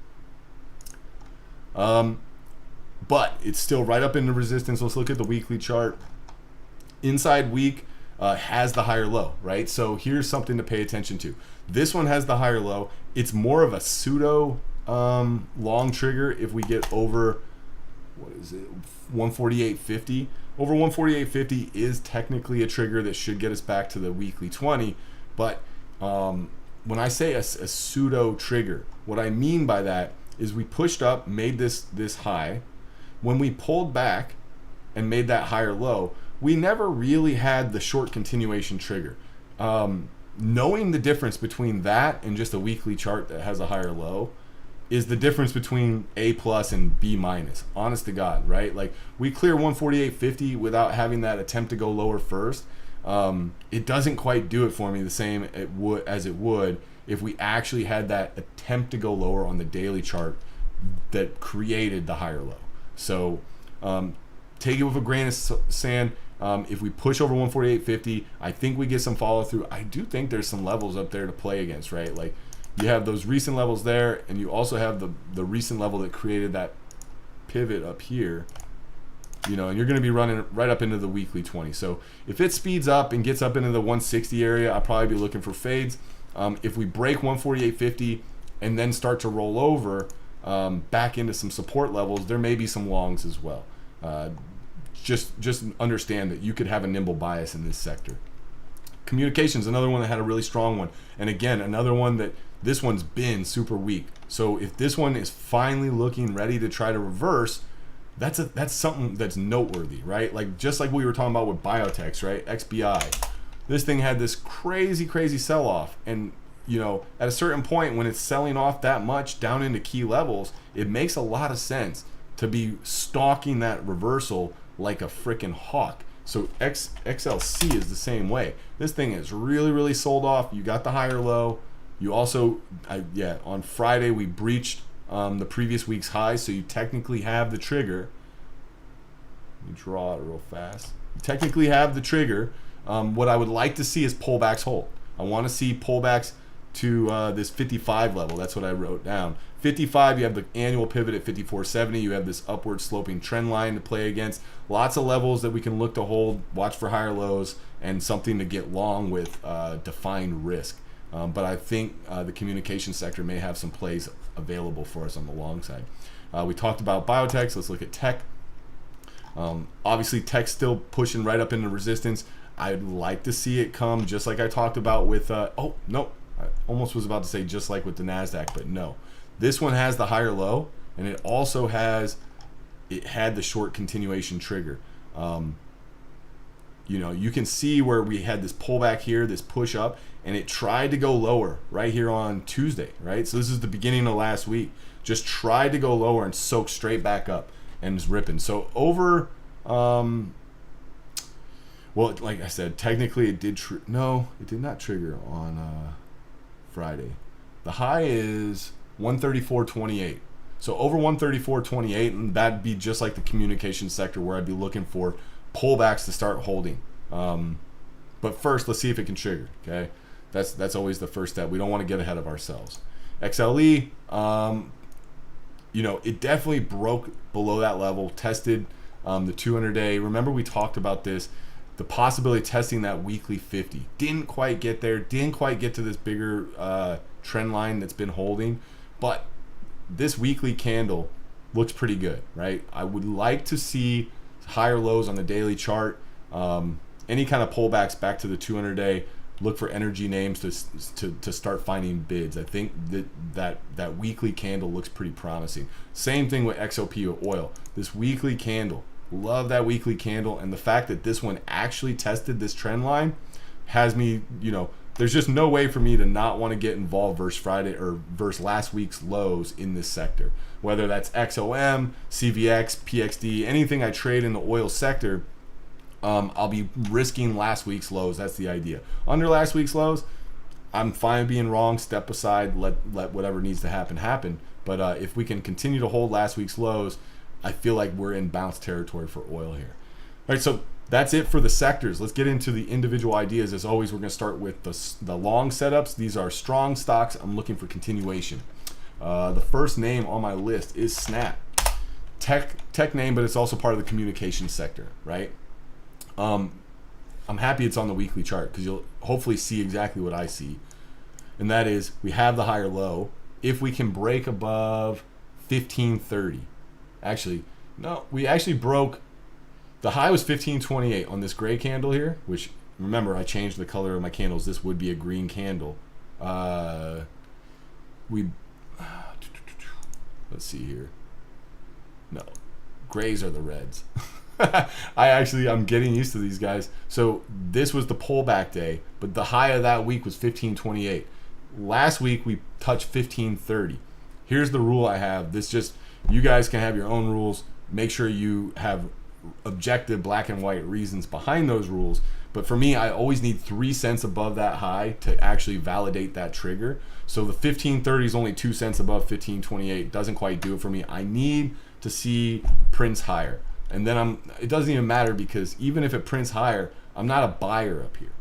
But it's still right up into resistance. Let's look at the weekly chart. Inside week has the higher low, right? So here's something to pay attention to. This one has the higher low. It's more of a pseudo long trigger if we get over, 148.50. Over 148.50 is technically a trigger that should get us back to the weekly 20. But when I say a pseudo trigger, what I mean by that is we pushed up, made this high. When we pulled back and made that higher low, we never really had the short continuation trigger. Knowing the difference between that and just a weekly chart that has a higher low is the difference between A plus and B minus. Honest to God, right? Like we clear 148.50 without having that attempt to go lower first. It doesn't quite do it for me the same as it would if we actually had that attempt to go lower on the daily chart that created the higher low. So take it with a grain of sand. If we push over 148.50, I think we get some follow through. I do think there's some levels up there to play against, right? Like you have those recent levels there, and you also have the recent level that created that pivot up here. You know, and you're going to be running right up into the weekly 20. So if it speeds up and gets up into the 160 area, I'll probably be looking for fades. If we break 148.50 and then start to roll over back into some support levels, there may be some longs as well. Just understand that you could have a nimble bias in this sector. Communications, another one that had a really strong one. And again, another one that this one's been super weak. So if this one is finally looking ready to try to reverse, that's something that's noteworthy, right? Like just like we were talking about with biotechs, right? XBI. This thing had this crazy sell-off, and you know, at a certain point when it's selling off that much down into key levels, it makes a lot of sense to be stalking that reversal like a freaking hawk. So XLC is the same way. This thing is really sold off. You got the higher low. You also, on Friday we breached the previous week's high, so you technically have the trigger. Let me draw it real fast. You technically have the trigger. What I would like to see is pullbacks hold. I want to see pullbacks to this 55 level. That's what I wrote down. 55, you have the annual pivot at 54.70. You have this upward sloping trend line to play against. Lots of levels that we can look to hold, watch for higher lows, and something to get long with defined risk. But I think the communication sector may have some plays available for us on the long side. We talked about biotechs. Let's look at tech. Obviously, tech's still pushing right up into resistance. I'd like to see it come just like I talked about with, oh, no. I almost was about to say just like with the NASDAQ, but no. This one has the higher low, and it also had the short continuation trigger. You know, you can see where we had this pullback here, this push up, and it tried to go lower right here on Tuesday, right? So this is the beginning of last week. Just tried to go lower and soak straight back up and is ripping. So over, well, like I said, technically it did, no, it did not trigger on Friday. The high is 134.28. So over 134.28, and that'd be just like the communication sector where I'd be looking for pullbacks to start holding. But first, let's see if it can trigger, okay? That's always the first step. We don't want to get ahead of ourselves. XLE, you know, it definitely broke below that level, tested the 200-day. Remember we talked about this, the possibility of testing that weekly 50. Didn't quite get there, didn't quite get to this bigger trend line that's been holding, but this weekly candle looks pretty good, right? I would like to see higher lows on the daily chart, any kind of pullbacks back to the 200-day. Look for energy names to start finding bids. I think that weekly candle looks pretty promising. Same thing with XOP or oil. This weekly candle, love that weekly candle, and the fact that this one actually tested this trend line has me, you know, there's just no way for me to not want to get involved versus Friday or versus last week's lows in this sector. Whether that's XOM, CVX, PXD, anything I trade in the oil sector, I'll be risking last week's lows. That's the idea. Under last week's lows, I'm fine being wrong. Step aside, let whatever needs to happen. But if we can continue to hold last week's lows, I feel like we're in bounce territory for oil here. All right, so that's it for the sectors. Let's get into the individual ideas. As always, we're going to start with the long setups. These are strong stocks. I'm looking for continuation. The first name on my list is Snap. Tech name, but it's also part of the communication sector, right? I'm happy it's on the weekly chart because you'll hopefully see exactly what I see. And that is we have the higher low. If we can break above 1530. Actually, no, we actually broke. The high was 1528 on this gray candle here, which remember I changed the color of my candles. This would be a green candle. Let's see here. No, grays are the reds. I'm getting used to these guys. So this was the pullback day, but the high of that week was 1528. Last week we touched 1530. Here's the rule I have. This just, you guys can have your own rules. Make sure you have objective black and white reasons behind those rules. But for me, I always need 3 cents above that high to actually validate that trigger. So the 1530 is only 2 cents above 1528. Doesn't quite do it for me. I need to see prints higher. And then it doesn't even matter because even if it prints higher, I'm not a buyer up here.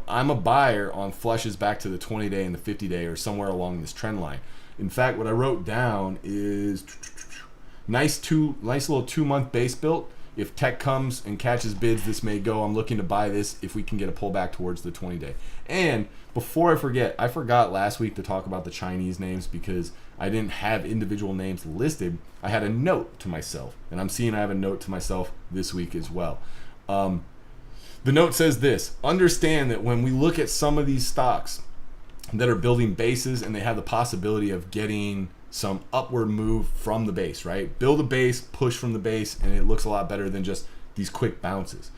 I'm a buyer on flushes back to the 20-day and the 50-day or somewhere along this trend line. In fact, what I wrote down is nice little 2-month base built. If tech comes and catches bids, this may go. I'm looking to buy this if we can get a pullback towards the 20-day. And before I forget, I forgot last week to talk about the Chinese names because I didn't have individual names listed. I had a note to myself, and I'm seeing I have a note to myself this week as well. The note says this: understand that when we look at some of these stocks that are building bases and they have the possibility of getting some upward move from the base, right? Build a base, push from the base, and it looks a lot better than just these quick bounces.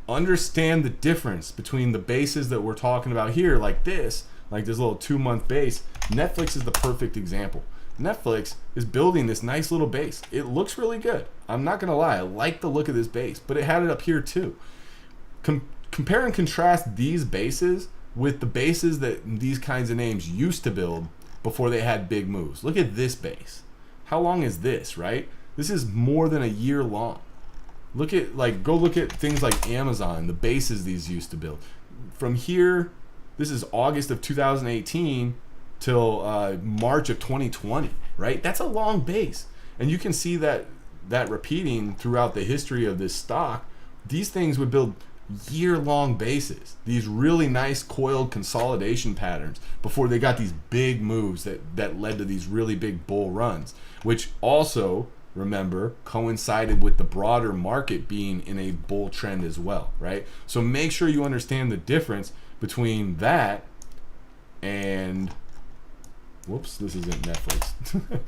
Understand the difference between the bases that we're talking about here, like this little 2-month base. Netflix is the perfect example. Netflix is building this nice little base. It looks really good. I'm not gonna lie, I like the look of this base, but it had it up here too. Compare and contrast these bases with the bases that these kinds of names used to build before they had big moves. Look at this base. How long is this, right? This is more than a year long. Go look at things like Amazon, the bases these used to build. From here, this is August of 2018 till March of 2020, right? That's a long base. And you can see that repeating throughout the history of this stock. These things would build year-long bases, these really nice coiled consolidation patterns before they got these big moves that led to these really big bull runs, which also, remember, coincided with the broader market being in a bull trend as well, right? So make sure you understand the difference between that and, whoops, this isn't Netflix,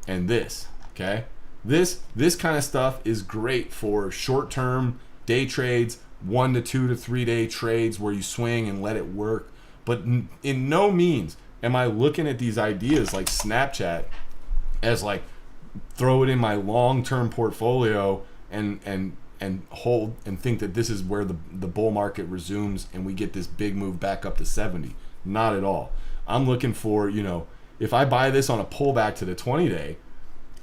and this, okay? This kind of stuff is great for short-term day trades, 1 to 2 to 3 day trades where you swing and let it work. But in no means am I looking at these ideas like Snapchat as like throw it in my long-term portfolio and hold and think that this is where the bull market resumes and we get this big move back up to 70. Not at all. I'm looking for, if I buy this on a pullback to the 20-day,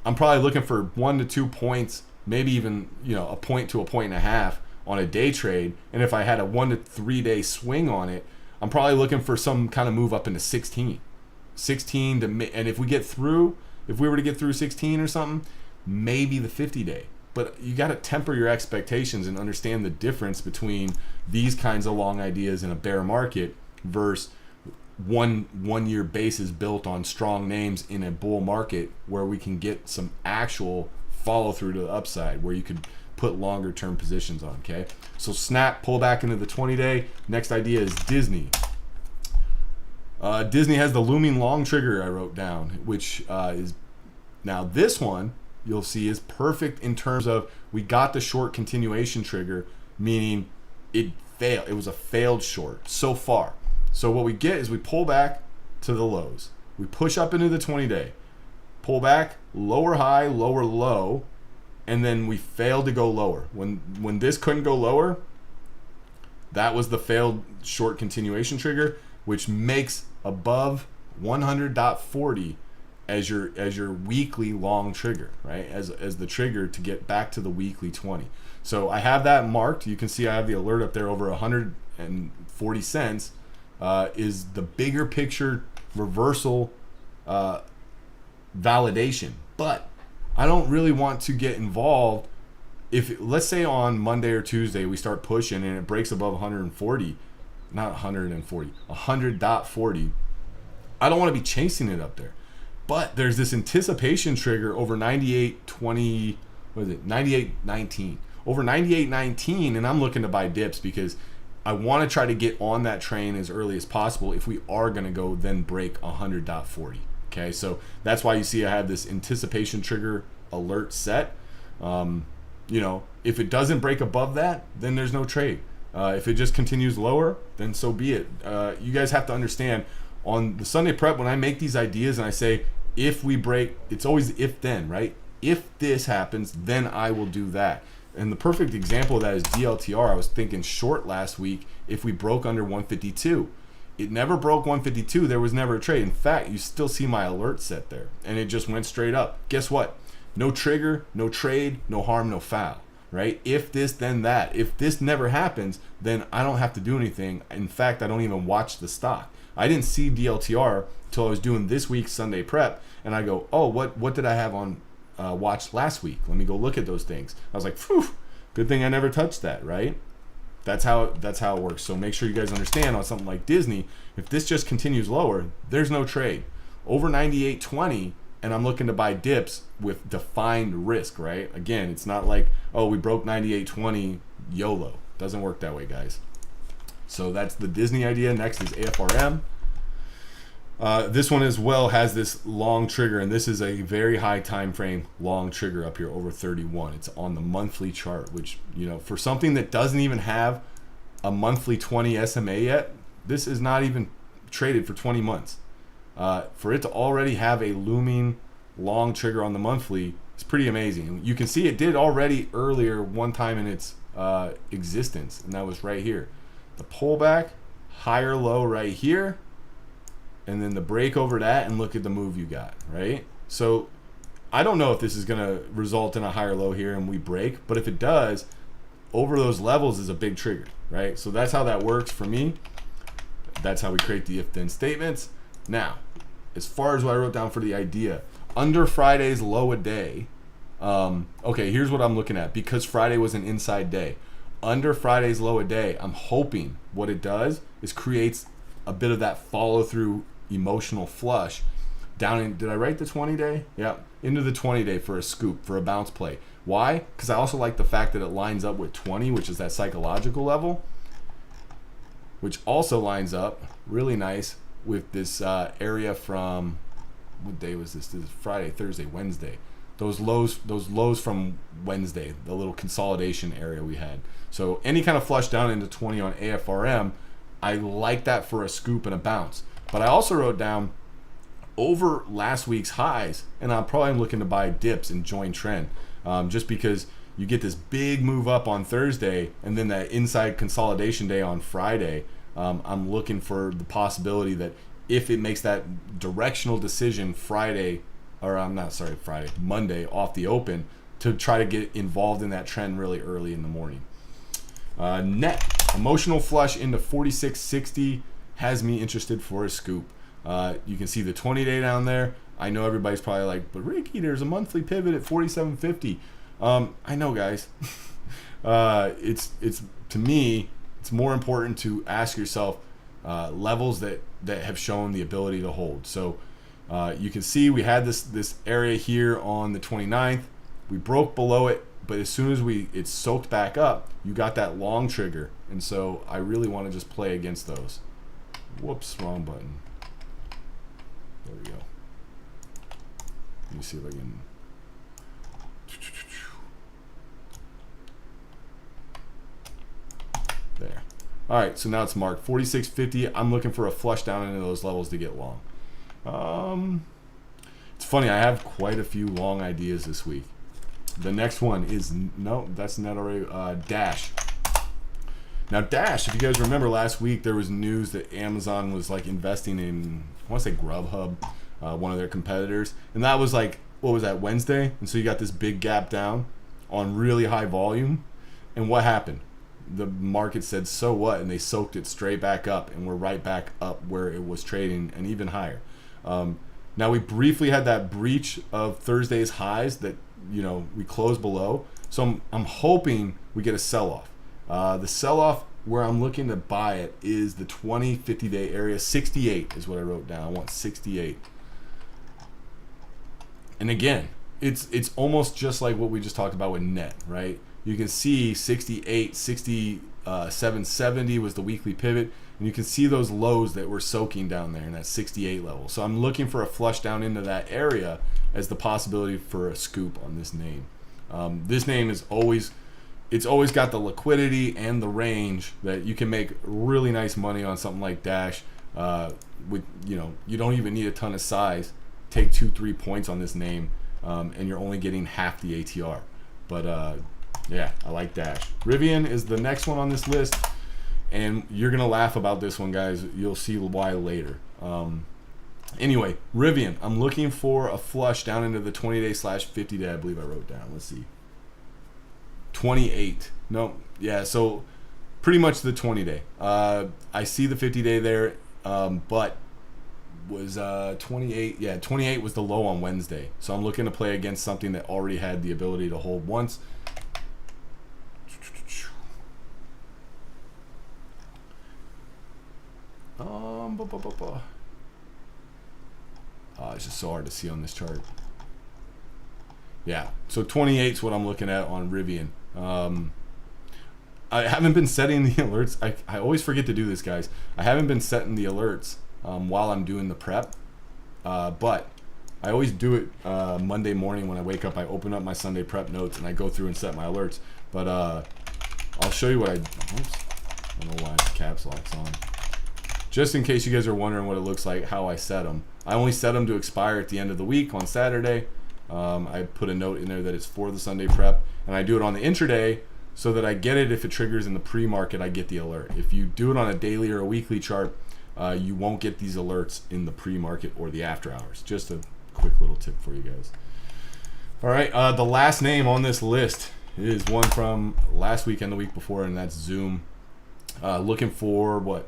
I'm probably looking for 1 to 2 points, maybe even, a point to a point and a half on a day trade. And if I had a 1 to 3 day swing on it, I'm probably looking for some kind of move up into 16 to, and if we were to get through 16 or something, maybe the 50-day. But you got to temper your expectations and understand the difference between these kinds of long ideas in a bear market versus one year bases built on strong names in a bull market where we can get some actual follow through to the upside where you could put longer term positions on. Okay, so Snap, pull back into the 20-day. Next idea is Disney. Disney has the looming long trigger I wrote down, which is, now this one you'll see is perfect in terms of we got the short continuation trigger, meaning it failed. It was a failed short so far. So what we get is we pull back to the lows. We push up into the 20-day. Pull back, lower high, lower low, and then we failed to go lower. When this couldn't go lower, that was the failed short continuation trigger, which makes above 100.40 as your weekly long trigger, right? As the trigger to get back to the weekly 20. So I have that marked. You can see I have the alert up there over 140 cents. Is the bigger picture reversal validation. But I don't really want to get involved if, let's say on Monday or Tuesday we start pushing and it breaks above 140, not 140, 100.40. I don't want to be chasing it up there. But there's this anticipation trigger over 98.20, what is it, 98.19. Over 98.19, and I'm looking to buy dips because I want to try to get on that train as early as possible if we are going to go then break 100.40. Okay, so that's why you see I have this anticipation trigger alert set. If it doesn't break above that, then there's no trade. If it just continues lower, then so be it. You guys have to understand, on the Sunday prep, when I make these ideas and I say, if we break, it's always if then, right? If this happens, then I will do that. And the perfect example of that is DLTR. I was thinking short last week if we broke under 152. It never broke 152. There was never a trade. In fact, you still see my alert set there. And it just went straight up. Guess what? No trigger, no trade, no harm, no foul. right? If this, then that. If this never happens, then I don't have to do anything. In fact, I don't even watch the stock. I didn't see DLTR until I was doing this week's Sunday prep, and I go, oh, what did I have on watch last week? Let me go look at those things. I was like, phew, good thing I never touched that, right? That's how it works. So make sure you guys understand on something like Disney, if this just continues lower, there's no trade. Over 98.20, and I'm looking to buy dips with defined risk, right? Again, it's not like, oh, we broke 98.20, YOLO. Doesn't work that way, guys. So that's the Disney idea. Next is AFRM. This one as well has this long trigger, and this is a very high time frame long trigger up here over 31. It's on the monthly chart, which, you know, for something that doesn't even have a monthly 20 SMA yet, this is not even traded for 20 months. For it to already have a looming long trigger on the monthly is pretty amazing. You can see it did already earlier one time in its existence, and that was right here. The pullback, higher low right here, and then the break over that, and look at the move you got, right? So I don't know if this is going to result in a higher low here and we break, but if it does, over those levels is a big trigger, right? So that's how that works for me. That's how we create the if-then statements. Now, as far as what I wrote down for the idea, under Friday's low a day, okay, here's what I'm looking at. Because Friday was an inside day, under Friday's low a day, I'm hoping what it does is creates a bit of that follow-through emotional flush down in, did I write the 20-day? Yeah, into the 20-day for a scoop, for a bounce play. Why? Because I also like the fact that it lines up with 20, which is that psychological level, which also lines up really nice with this area from, what day was this? This is Friday, Thursday, Wednesday. Those lows from Wednesday, the little consolidation area we had. So any kind of flush down into 20 on AFRM, I like that for a scoop and a bounce. But I also wrote down over last week's highs, and I'm probably looking to buy dips and join trend, just because you get this big move up on Thursday and then that inside consolidation day on Friday. I'm looking for the possibility that if it makes that directional decision Monday off the open, to try to get involved in that trend really early in the morning. Net emotional flush into 46.60 has me interested for a scoop. You can see the 20-day down there. I know everybody's probably like, but Ricky, there's a monthly pivot at 47.50. I know, guys. It's to me, it's more important to ask yourself levels that have shown the ability to hold. So you can see we had this area here on the 29th. We broke below it, but as soon as it soaked back up, you got that long trigger. And so I really want to just play against those. Whoops, wrong button. There we go. Let me see if I can. There. All right, so now it's marked 46.50. I'm looking for a flush down into those levels to get long. It's funny, I have quite a few long ideas this week. The next one is, no, that's not already, Dash. Now Dash, if you guys remember last week, there was news that Amazon was like investing in, I want to say Grubhub, one of their competitors. And that was like, what was that, Wednesday? And so you got this big gap down on really high volume. And what happened? The market said, so what? And they soaked it straight back up, and we're right back up where it was trading and even higher. Now we briefly had that breach of Thursday's highs that, you know, we closed below. So I'm hoping we get a sell-off. The sell-off where I'm looking to buy it is the 20, 50-day area. 68 is what I wrote down. I want 68. And again, it's almost just like what we just talked about with net, right? You can see 68, 67, 70 was the weekly pivot, and you can see those lows that were soaking down there in that 68 level. So I'm looking for a flush down into that area as the possibility for a scoop on this name. This name is always got the liquidity and the range that you can make really nice money on something like Dash. With, you know, you don't even need a ton of size. Take 2-3 points on this name, and you're only getting half the ATR. But yeah, I like Dash. Rivian is the next one on this list, and you're gonna laugh about this one, guys. You'll see why later. Anyway, Rivian, I'm looking for a flush down into the 20-day / 50-day. I believe I wrote down. Let's see. 28. No, yeah, so pretty much the 20-day. I see the 50-day there, but was 28. Yeah, 28 was the low on Wednesday. So I'm looking to play against something that already had the ability to hold once. It's just so hard to see on this chart. Yeah, so 28 is what I'm looking at on Rivian. I haven't been setting the alerts. I always forget to do this, guys. I haven't been setting the alerts while I'm doing the prep, but I always do it Monday morning when I wake up. I open up my Sunday prep notes and I go through and set my alerts. But I'll show you what oops, I don't know why caps lock's on. Just in case you guys are wondering what it looks like, how I set them. I only set them to expire at the end of the week on Saturday. I put a note in there that it's for the Sunday prep, and I do it on the intraday so that I get it if it triggers in the pre-market. I get the alert. If you do it on a daily or a weekly chart, you won't get these alerts in the pre-market or the after hours. Just a quick little tip for you guys. All right, the last name on this list is one from last week and the week before, and that's Zoom. Looking for what?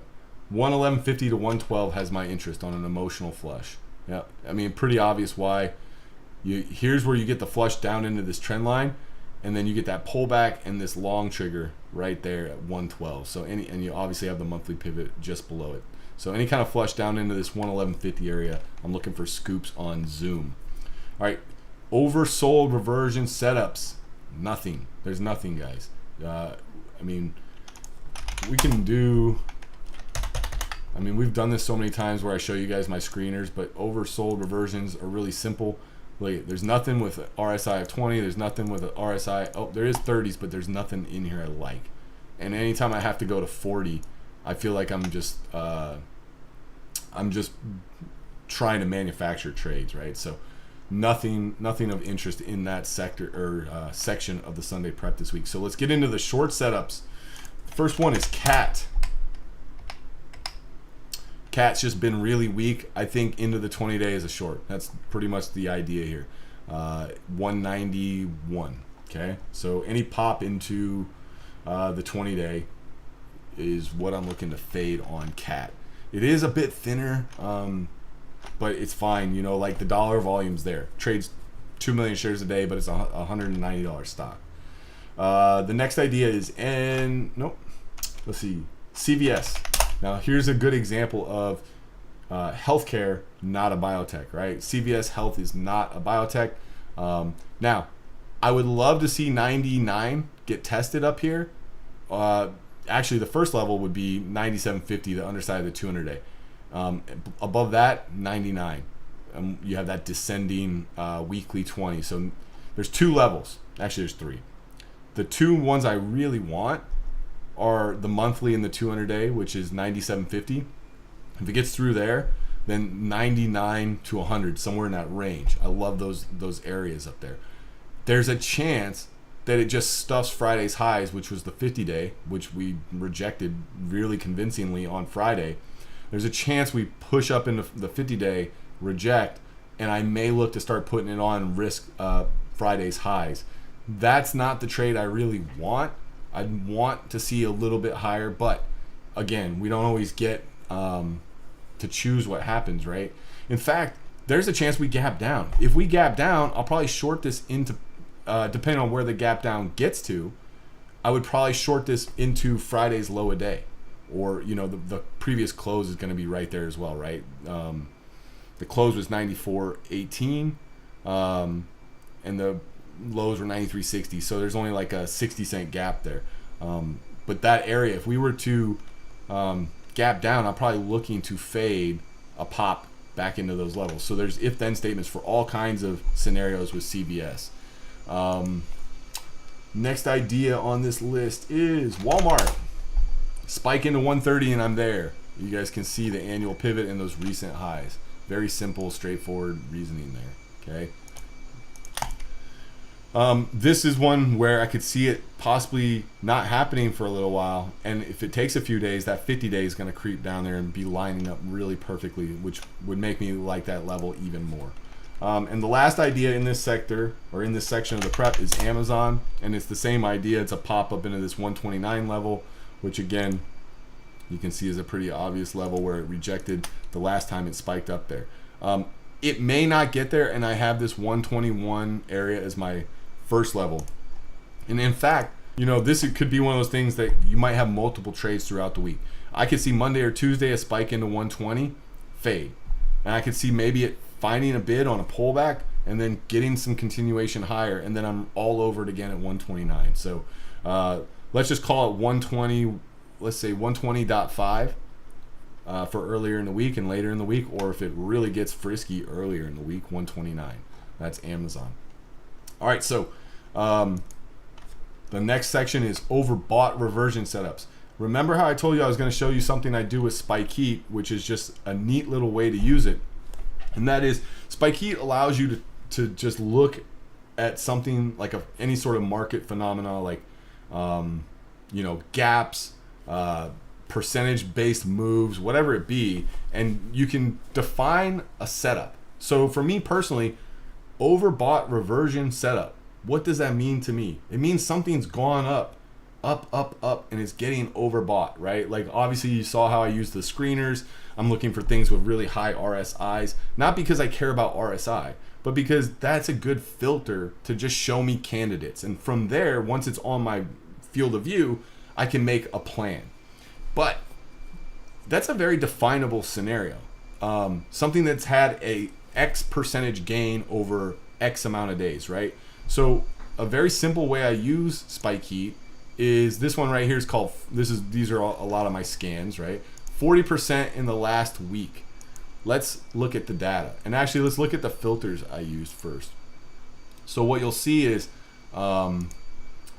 111.50 to 112 has my interest on an emotional flush. Yeah, I mean, pretty obvious why. Here's where you get the flush down into this trend line, and then you get that pullback and this long trigger right there at 112. So and you obviously have the monthly pivot just below it. So any kind of flush down into this 111.50 area, I'm looking for scoops on Zoom. All right, oversold reversion setups. Nothing. There's nothing, guys. I mean, we can do. I mean, we've done this so many times where I show you guys my screeners, but oversold reversions are really simple. Like, there's nothing with RSI of 20. There's nothing with an RSI. Oh, there is 30s, but there's nothing in here I like. And anytime I have to go to 40, I feel like I'm just trying to manufacture trades, right? So nothing of interest in that sector or section of the Sunday prep this week. So let's get into the short setups. First one is CAT. CAT's just been really weak. I think into the 20-day is a short. That's pretty much the idea here. 191. Okay, so any pop into the 20-day is what I'm looking to fade on CAT. It is a bit thinner, but it's fine. You know, like the dollar volume's there. Trades 2 million shares a day, but it's a $190 stock. The next idea is let's see, CVS. Now, here's a good example of healthcare, not a biotech, right? CVS Health is not a biotech. Now, I would love to see 99 get tested up here. Actually, the first level would be 97.50, the underside of the 200-day. Above that, 99. You have that descending weekly 20. So there's two levels. Actually, there's three. The two ones I really want are the monthly and the 200-day, which is 97.50. If it gets through there, then 99 to 100, somewhere in that range. I love those areas up there. There's a chance that it just stuffs Friday's highs, which was the 50-day, which we rejected really convincingly on Friday. There's a chance we push up into the 50-day, reject, and I may look to start putting it on and risk Friday's highs. That's not the trade I really want. I'd want to see a little bit higher, but again, we don't always get to choose what happens, right? In fact, there's a chance we gap down. If we gap down, I'll probably short this into, depending on where the gap down gets to, I would probably short this into Friday's low a day. Or, you know, the previous close is going to be right there as well, right? The close was 94.18, and the lows were 93.60, so there's only like a 60-cent gap there. But that area, if we were to gap down, I'm probably looking to fade a pop back into those levels. So there's if-then statements for all kinds of scenarios with CVS. Next idea on this list is Walmart. Spike into 130 and I'm there. You guys can see the annual pivot and those recent highs. Very simple, straightforward reasoning there. Okay. This is one where I could see it possibly not happening for a little while, and if it takes a few days, that 50-day is going to creep down there and be lining up really perfectly, which would make me like that level even more. And the last idea in this sector, or in this section of the prep, is Amazon, and it's the same idea. It's a pop-up into this 129 level, which again, you can see is a pretty obvious level where it rejected the last time it spiked up there. It may not get there, and I have this 121 area as my first level. And in fact, you know, this could be one of those things that you might have multiple trades throughout the week. I could see Monday or Tuesday a spike into 120, fade. And I could see maybe it finding a bid on a pullback and then getting some continuation higher, and then I'm all over it again at 129. So let's just call it 120, let's say 120.5 for earlier in the week and later in the week, or if it really gets frisky earlier in the week, 129. That's Amazon. All right, so the next section is overbought reversion setups. Remember how I told you I was going to show you something I do with Spikeet, which is just a neat little way to use it. And that is, Spikeet allows you to just look at something like any sort of market phenomena, like you know, gaps, percentage-based moves, whatever it be, and you can define a setup. So for me personally, overbought reversion setup, what does that mean to me? It means something's gone up, and it's getting overbought, right? Like obviously you saw how I use the screeners. I'm looking for things with really high RSIs, not because I care about RSI, but because that's a good filter to just show me candidates. And from there, once it's on my field of view, I can make a plan. But that's a very definable scenario. Something that's had a X percentage gain over X amount of days, right? So a very simple way I use Spikeet is this one right here is called, these are a lot of my scans, right? 40% in the last week. Let's look at the data. And actually, let's look at the filters I used first. So what you'll see is all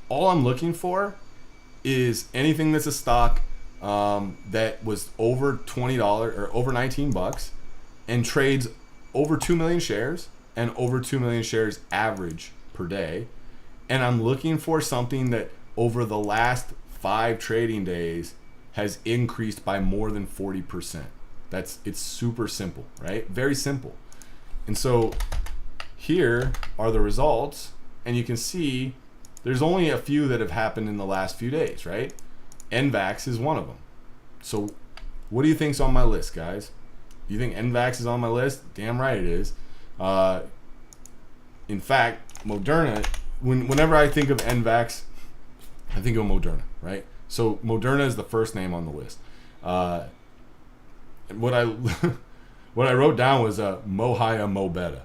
I'm looking for is anything that's a stock that was over $20 or over 19 bucks and trades over 2 million shares and over 2 million shares average per day. And I'm looking for something that over the last 5 trading days has increased by more than 40%. It's super simple, right? Very simple. And so here are the results, and you can see there's only a few that have happened in the last few days, right? NVAX is one of them. So what do you think's on my list, guys? You think NVAX is on my list? Damn right it is. In fact, Moderna, whenever I think of NVAX, I think of Moderna, right? So Moderna is the first name on the list. What I wrote down was mo higher, mo better.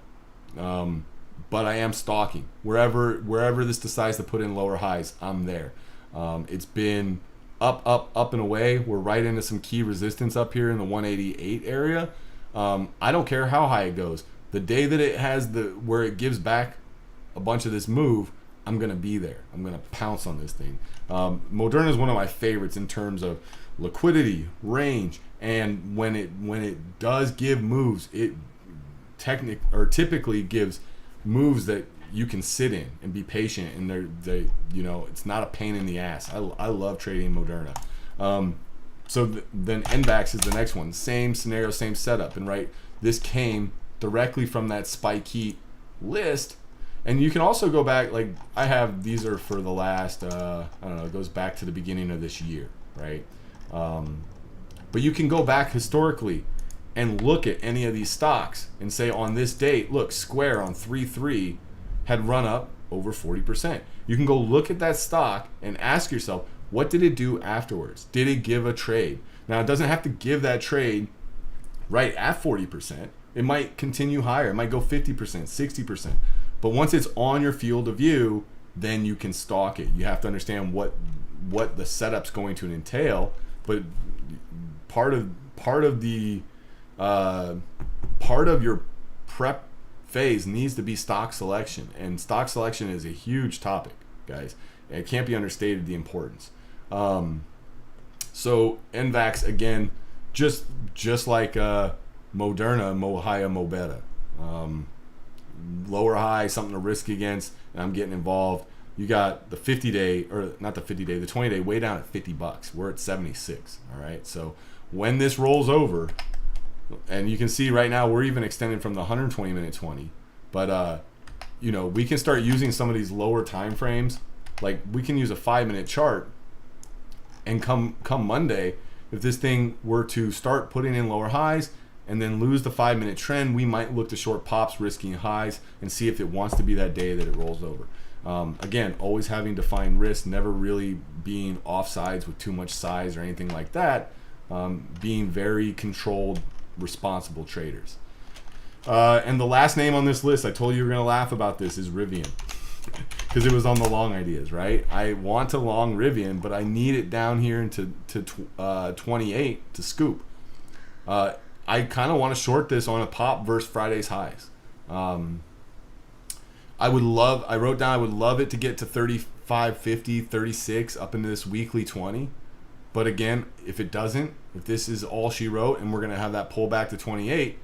But I am stalking. Wherever this decides to put in lower highs, I'm there. It's been up and away. We're right into some key resistance up here in the 188 area. I don't care how high it goes. The day that it has where it gives back a bunch of this move, I'm gonna be there. I'm gonna pounce on this thing. Moderna is one of my favorites in terms of liquidity, range, and when it does give moves, it typically gives moves that you can sit in and be patient, and they you know, it's not a pain in the ass. I love trading Moderna. Then NVAX is the next one. Same scenario, same setup, and right, this came directly from that Spikeet list. And you can also go back, like I have, these are for the last, I don't know, it goes back to the beginning of this year, right? But you can go back historically and look at any of these stocks and say on this date, look, Square on 3/3 had run up over 40%. You can go look at that stock and ask yourself, what did it do afterwards? Did it give a trade? Now, it doesn't have to give that trade right at 40%. It might continue higher. It might go 50%, 60%. But once it's on your field of view, then you can stalk it. You have to understand what the setup's going to entail. But part of your prep phase needs to be stock selection, and stock selection is a huge topic, guys. It can't be understated, the importance. So NVAX, again, just like Moderna, mo higher, mo better. Lower high, something to risk against, and I'm getting involved. You got the 50-day, or not the 50-day, the 20-day way down at $50. We're at 76. All right. So when this rolls over, and you can see right now we're even extended from the 120-minute 20 But you know, we can start using some of these lower time frames. Like we can use a 5-minute chart, and come Monday, if this thing were to start putting in lower highs and then lose the 5-minute trend, we might look to short pops, risking highs, and see if it wants to be that day that it rolls over. Again, always having defined risk, never really being offsides with too much size or anything like that. Being very controlled, responsible traders. And the last name on this list, I told you were going to laugh about this, is Rivian. Because it was on the long ideas, right? I want to long Rivian, but I need it down here into 28 to scoop. I kind of want to short this on a pop versus Friday's highs. I wrote down I would love it to get to 35.50, 36 up into this weekly 20. But again, if it doesn't, if this is all she wrote and we're going to have that pullback to 28,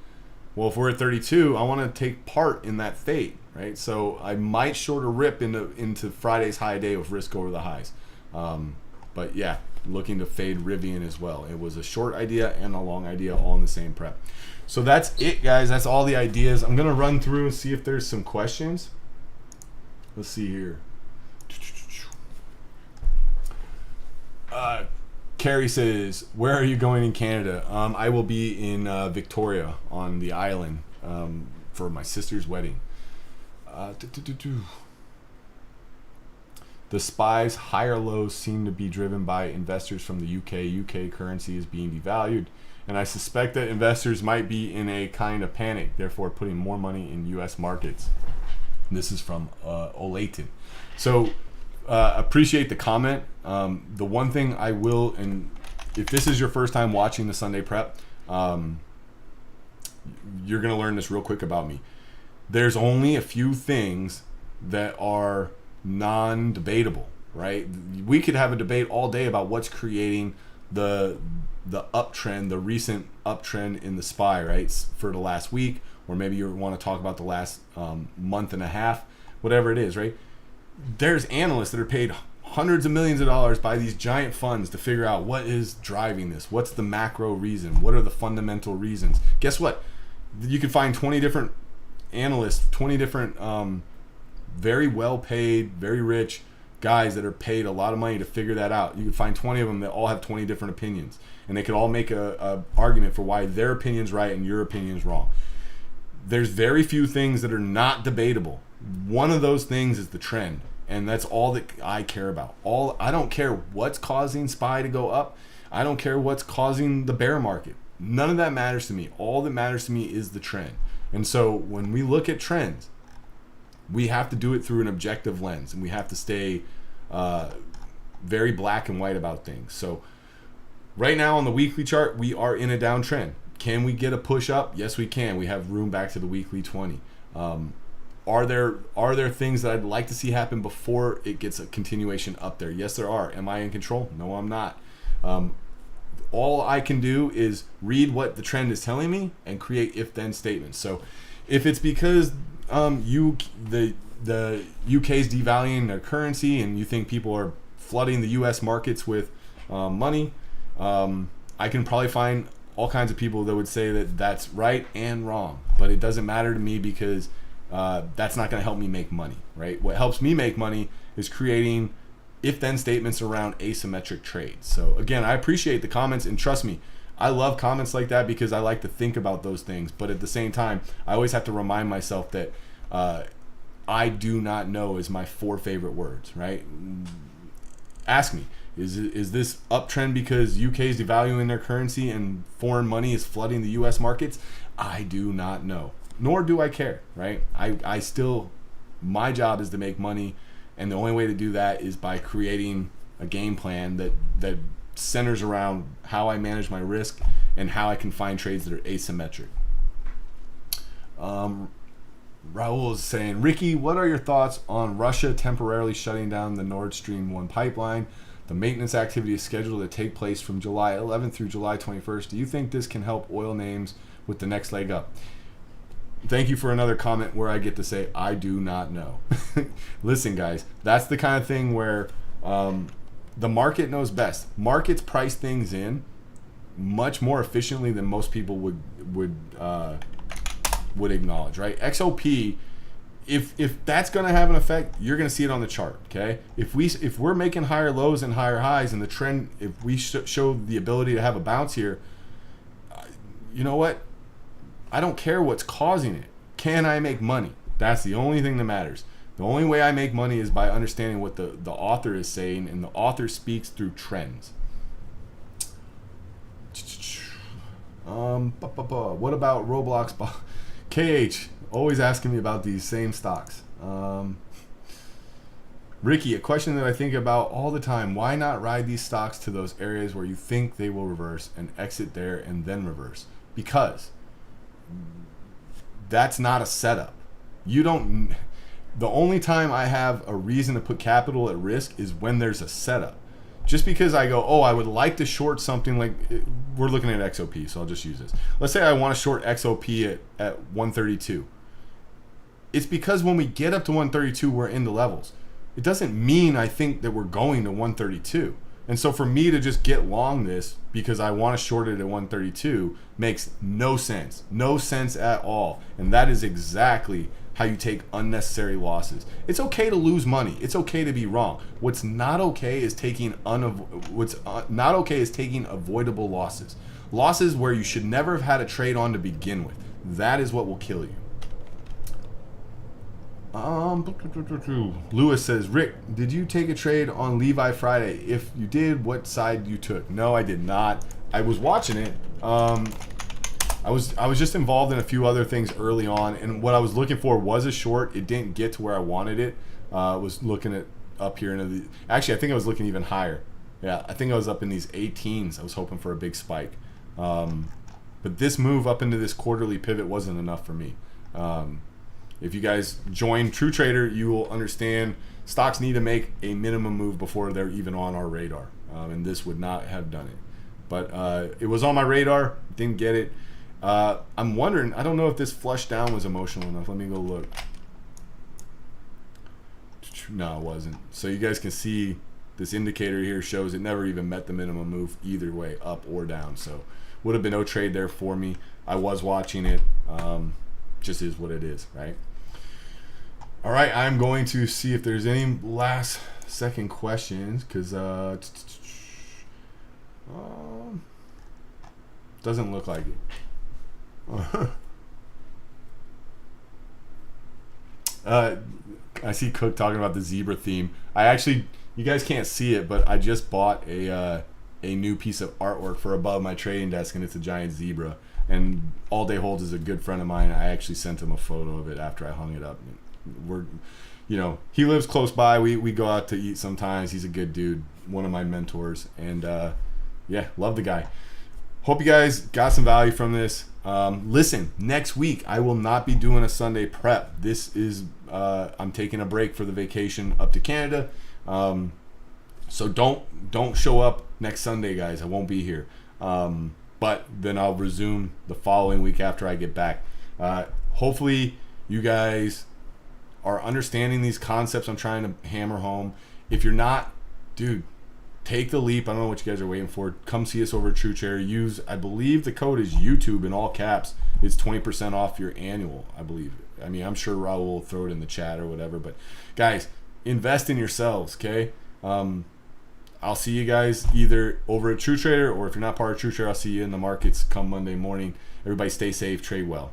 well, if we're at 32, I want to take part in that fate, right? So I might short a rip into Friday's high day with risk over the highs. But yeah, looking to fade Rivian as well. It was a short idea and a long idea all in the same prep. So that's it, guys. That's all the ideas. I'm going to run through and see if there's some questions. Let's see here. Carrie says, where are you going in Canada? I will be in Victoria on the island for my sister's wedding. The SPY's higher lows seem to be driven by investors from the UK. UK currency is being devalued, and I suspect that investors might be in a kind of panic, therefore putting more money in US markets. This is from Olayton. So appreciate the comment. The one thing I will, and if this is your first time watching the Sunday Prep, you're going to learn this real quick about me. There's only a few things that are non-debatable, right? We could have a debate all day about what's creating the uptrend, the recent uptrend in the SPY, right, for the last week, or maybe you want to talk about the last month and a half, whatever it is, right? There's analysts that are paid hundreds of millions of dollars by these giant funds to figure out what is driving this. What's the macro reason? What are the fundamental reasons? Guess what? You can find 20 different analysts, 20 different very well paid, very rich guys that are paid a lot of money to figure that out. You can find 20 of them that all have 20 different opinions, and they could all make a argument for why their opinion's right and your opinion's wrong. There's very few things that are not debatable. One of those things is the trend, and that's all that I care about. I don't care what's causing SPY to go up. I don't care what's causing the bear market. None of that matters to me. All that matters to me is the trend. And so when we look at trends, we have to do it through an objective lens, and we have to stay very black and white about things. So right now on the weekly chart, we are in a downtrend. Can we get a push up? Yes, we can. We have room back to the weekly 20. Are there things that I'd like to see happen before it gets a continuation up there? Yes, there are. Am I in control? No, I'm not. All I can do is read what the trend is telling me and create if-then statements. So if it's because the UK's devaluing their currency and you think people are flooding the US markets with money, I can probably find all kinds of people that would say that that's right and wrong, but it doesn't matter to me because that's not going to help me make money, right? What helps me make money is creating if-then statements around asymmetric trades. So again, I appreciate the comments, and trust me, I love comments like that because I like to think about those things. But at the same time, I always have to remind myself that I do not know is my 4 favorite words, right? Ask me, is this uptrend because UK is devaluing their currency and foreign money is flooding the US markets? I do not know, nor do I care, right? I still, my job is to make money, and the only way to do that is by creating a game plan that centers around how I manage my risk and how I can find trades that are asymmetric. Raul is saying, Ricky, what are your thoughts on Russia temporarily shutting down the Nord Stream 1 pipeline? The maintenance activity is scheduled to take place from July 11th through July 21st. Do you think this can help oil names with the next leg up? Thank you for another comment where I get to say, I do not know. Listen, guys, that's the kind of thing where the market knows best. Markets price things in much more efficiently than most people would acknowledge, right? XOP if that's going to have an effect, you're going to see it on the chart. Okay, if we're making higher lows and higher highs, and the trend, if we show the ability to have a bounce here, you know what? I don't care what's causing it. Can I make money? That's the only thing that matters. The only way I make money is by understanding what the author is saying, and the author speaks through trends. What about Roblox? KH, always asking me about these same stocks. Ricky, a question that I think about all the time. Why not ride these stocks to those areas where you think they will reverse and exit there and then reverse? Because that's not a setup. You don't. The only time I have a reason to put capital at risk is when there's a setup. Just because I go, oh, I would like to short something like, we're looking at XOP, so I'll just use this. Let's say I want to short XOP at 132. It's because when we get up to 132, we're in the levels. It doesn't mean I think that we're going to 132. And so for me to just get long this because I want to short it at 132 makes no sense. No sense at all. And that is exactly how you take unnecessary losses. It's okay to lose money. It's okay to be wrong. What's not okay is taking avoidable losses. Losses where you should never have had a trade on to begin with. That is what will kill you. Lewis says, Rick, did you take a trade on Levi Friday? If you did, what side you took? No, I did not. I was watching it. I was just involved in a few other things early on, and what I was looking for was a short. It didn't get to where I wanted it. I was looking at up here into the. Actually, I think I was looking even higher. Yeah, I think I was up in these 18s. I was hoping for a big spike, but this move up into this quarterly pivot wasn't enough for me. If you guys join TrueTrader, you will understand stocks need to make a minimum move before they're even on our radar, and this would not have done it. But it was on my radar. Didn't get it. I'm wondering, I don't know if this flush down was emotional enough. Let me go look. No, it wasn't. So you guys can see this indicator here shows it never even met the minimum move either way, up or down. So would have been no trade there for me. I was watching it. Just is what it is, right? All right, I'm going to see if there's any last second questions, because doesn't look like it. I see Cook talking about the zebra theme. You guys can't see it, but I just bought a new piece of artwork for above my trading desk, and it's a giant zebra. And All Day Holds is a good friend of mine. I actually sent him a photo of it after I hung it up. He lives close by. We go out to eat sometimes. He's a good dude, one of my mentors, and yeah, love the guy. Hope you guys got some value from this. Listen, next week I will not be doing a Sunday prep. This is I'm taking a break for the vacation up to Canada. So don't show up next Sunday, guys. I won't be here. But then I'll resume the following week after I get back. Hopefully you guys are understanding these concepts I'm trying to hammer home. If you're not, dude, take the leap. I don't know what you guys are waiting for. Come see us over at TrueTrader. I believe the code is YouTube in all caps. It's 20% off your annual, I believe. I mean, I'm sure Raul will throw it in the chat or whatever. But guys, invest in yourselves, okay? I'll see you guys either over at TrueTrader, or if you're not part of TrueTrader, I'll see you in the markets come Monday morning. Everybody stay safe, trade well.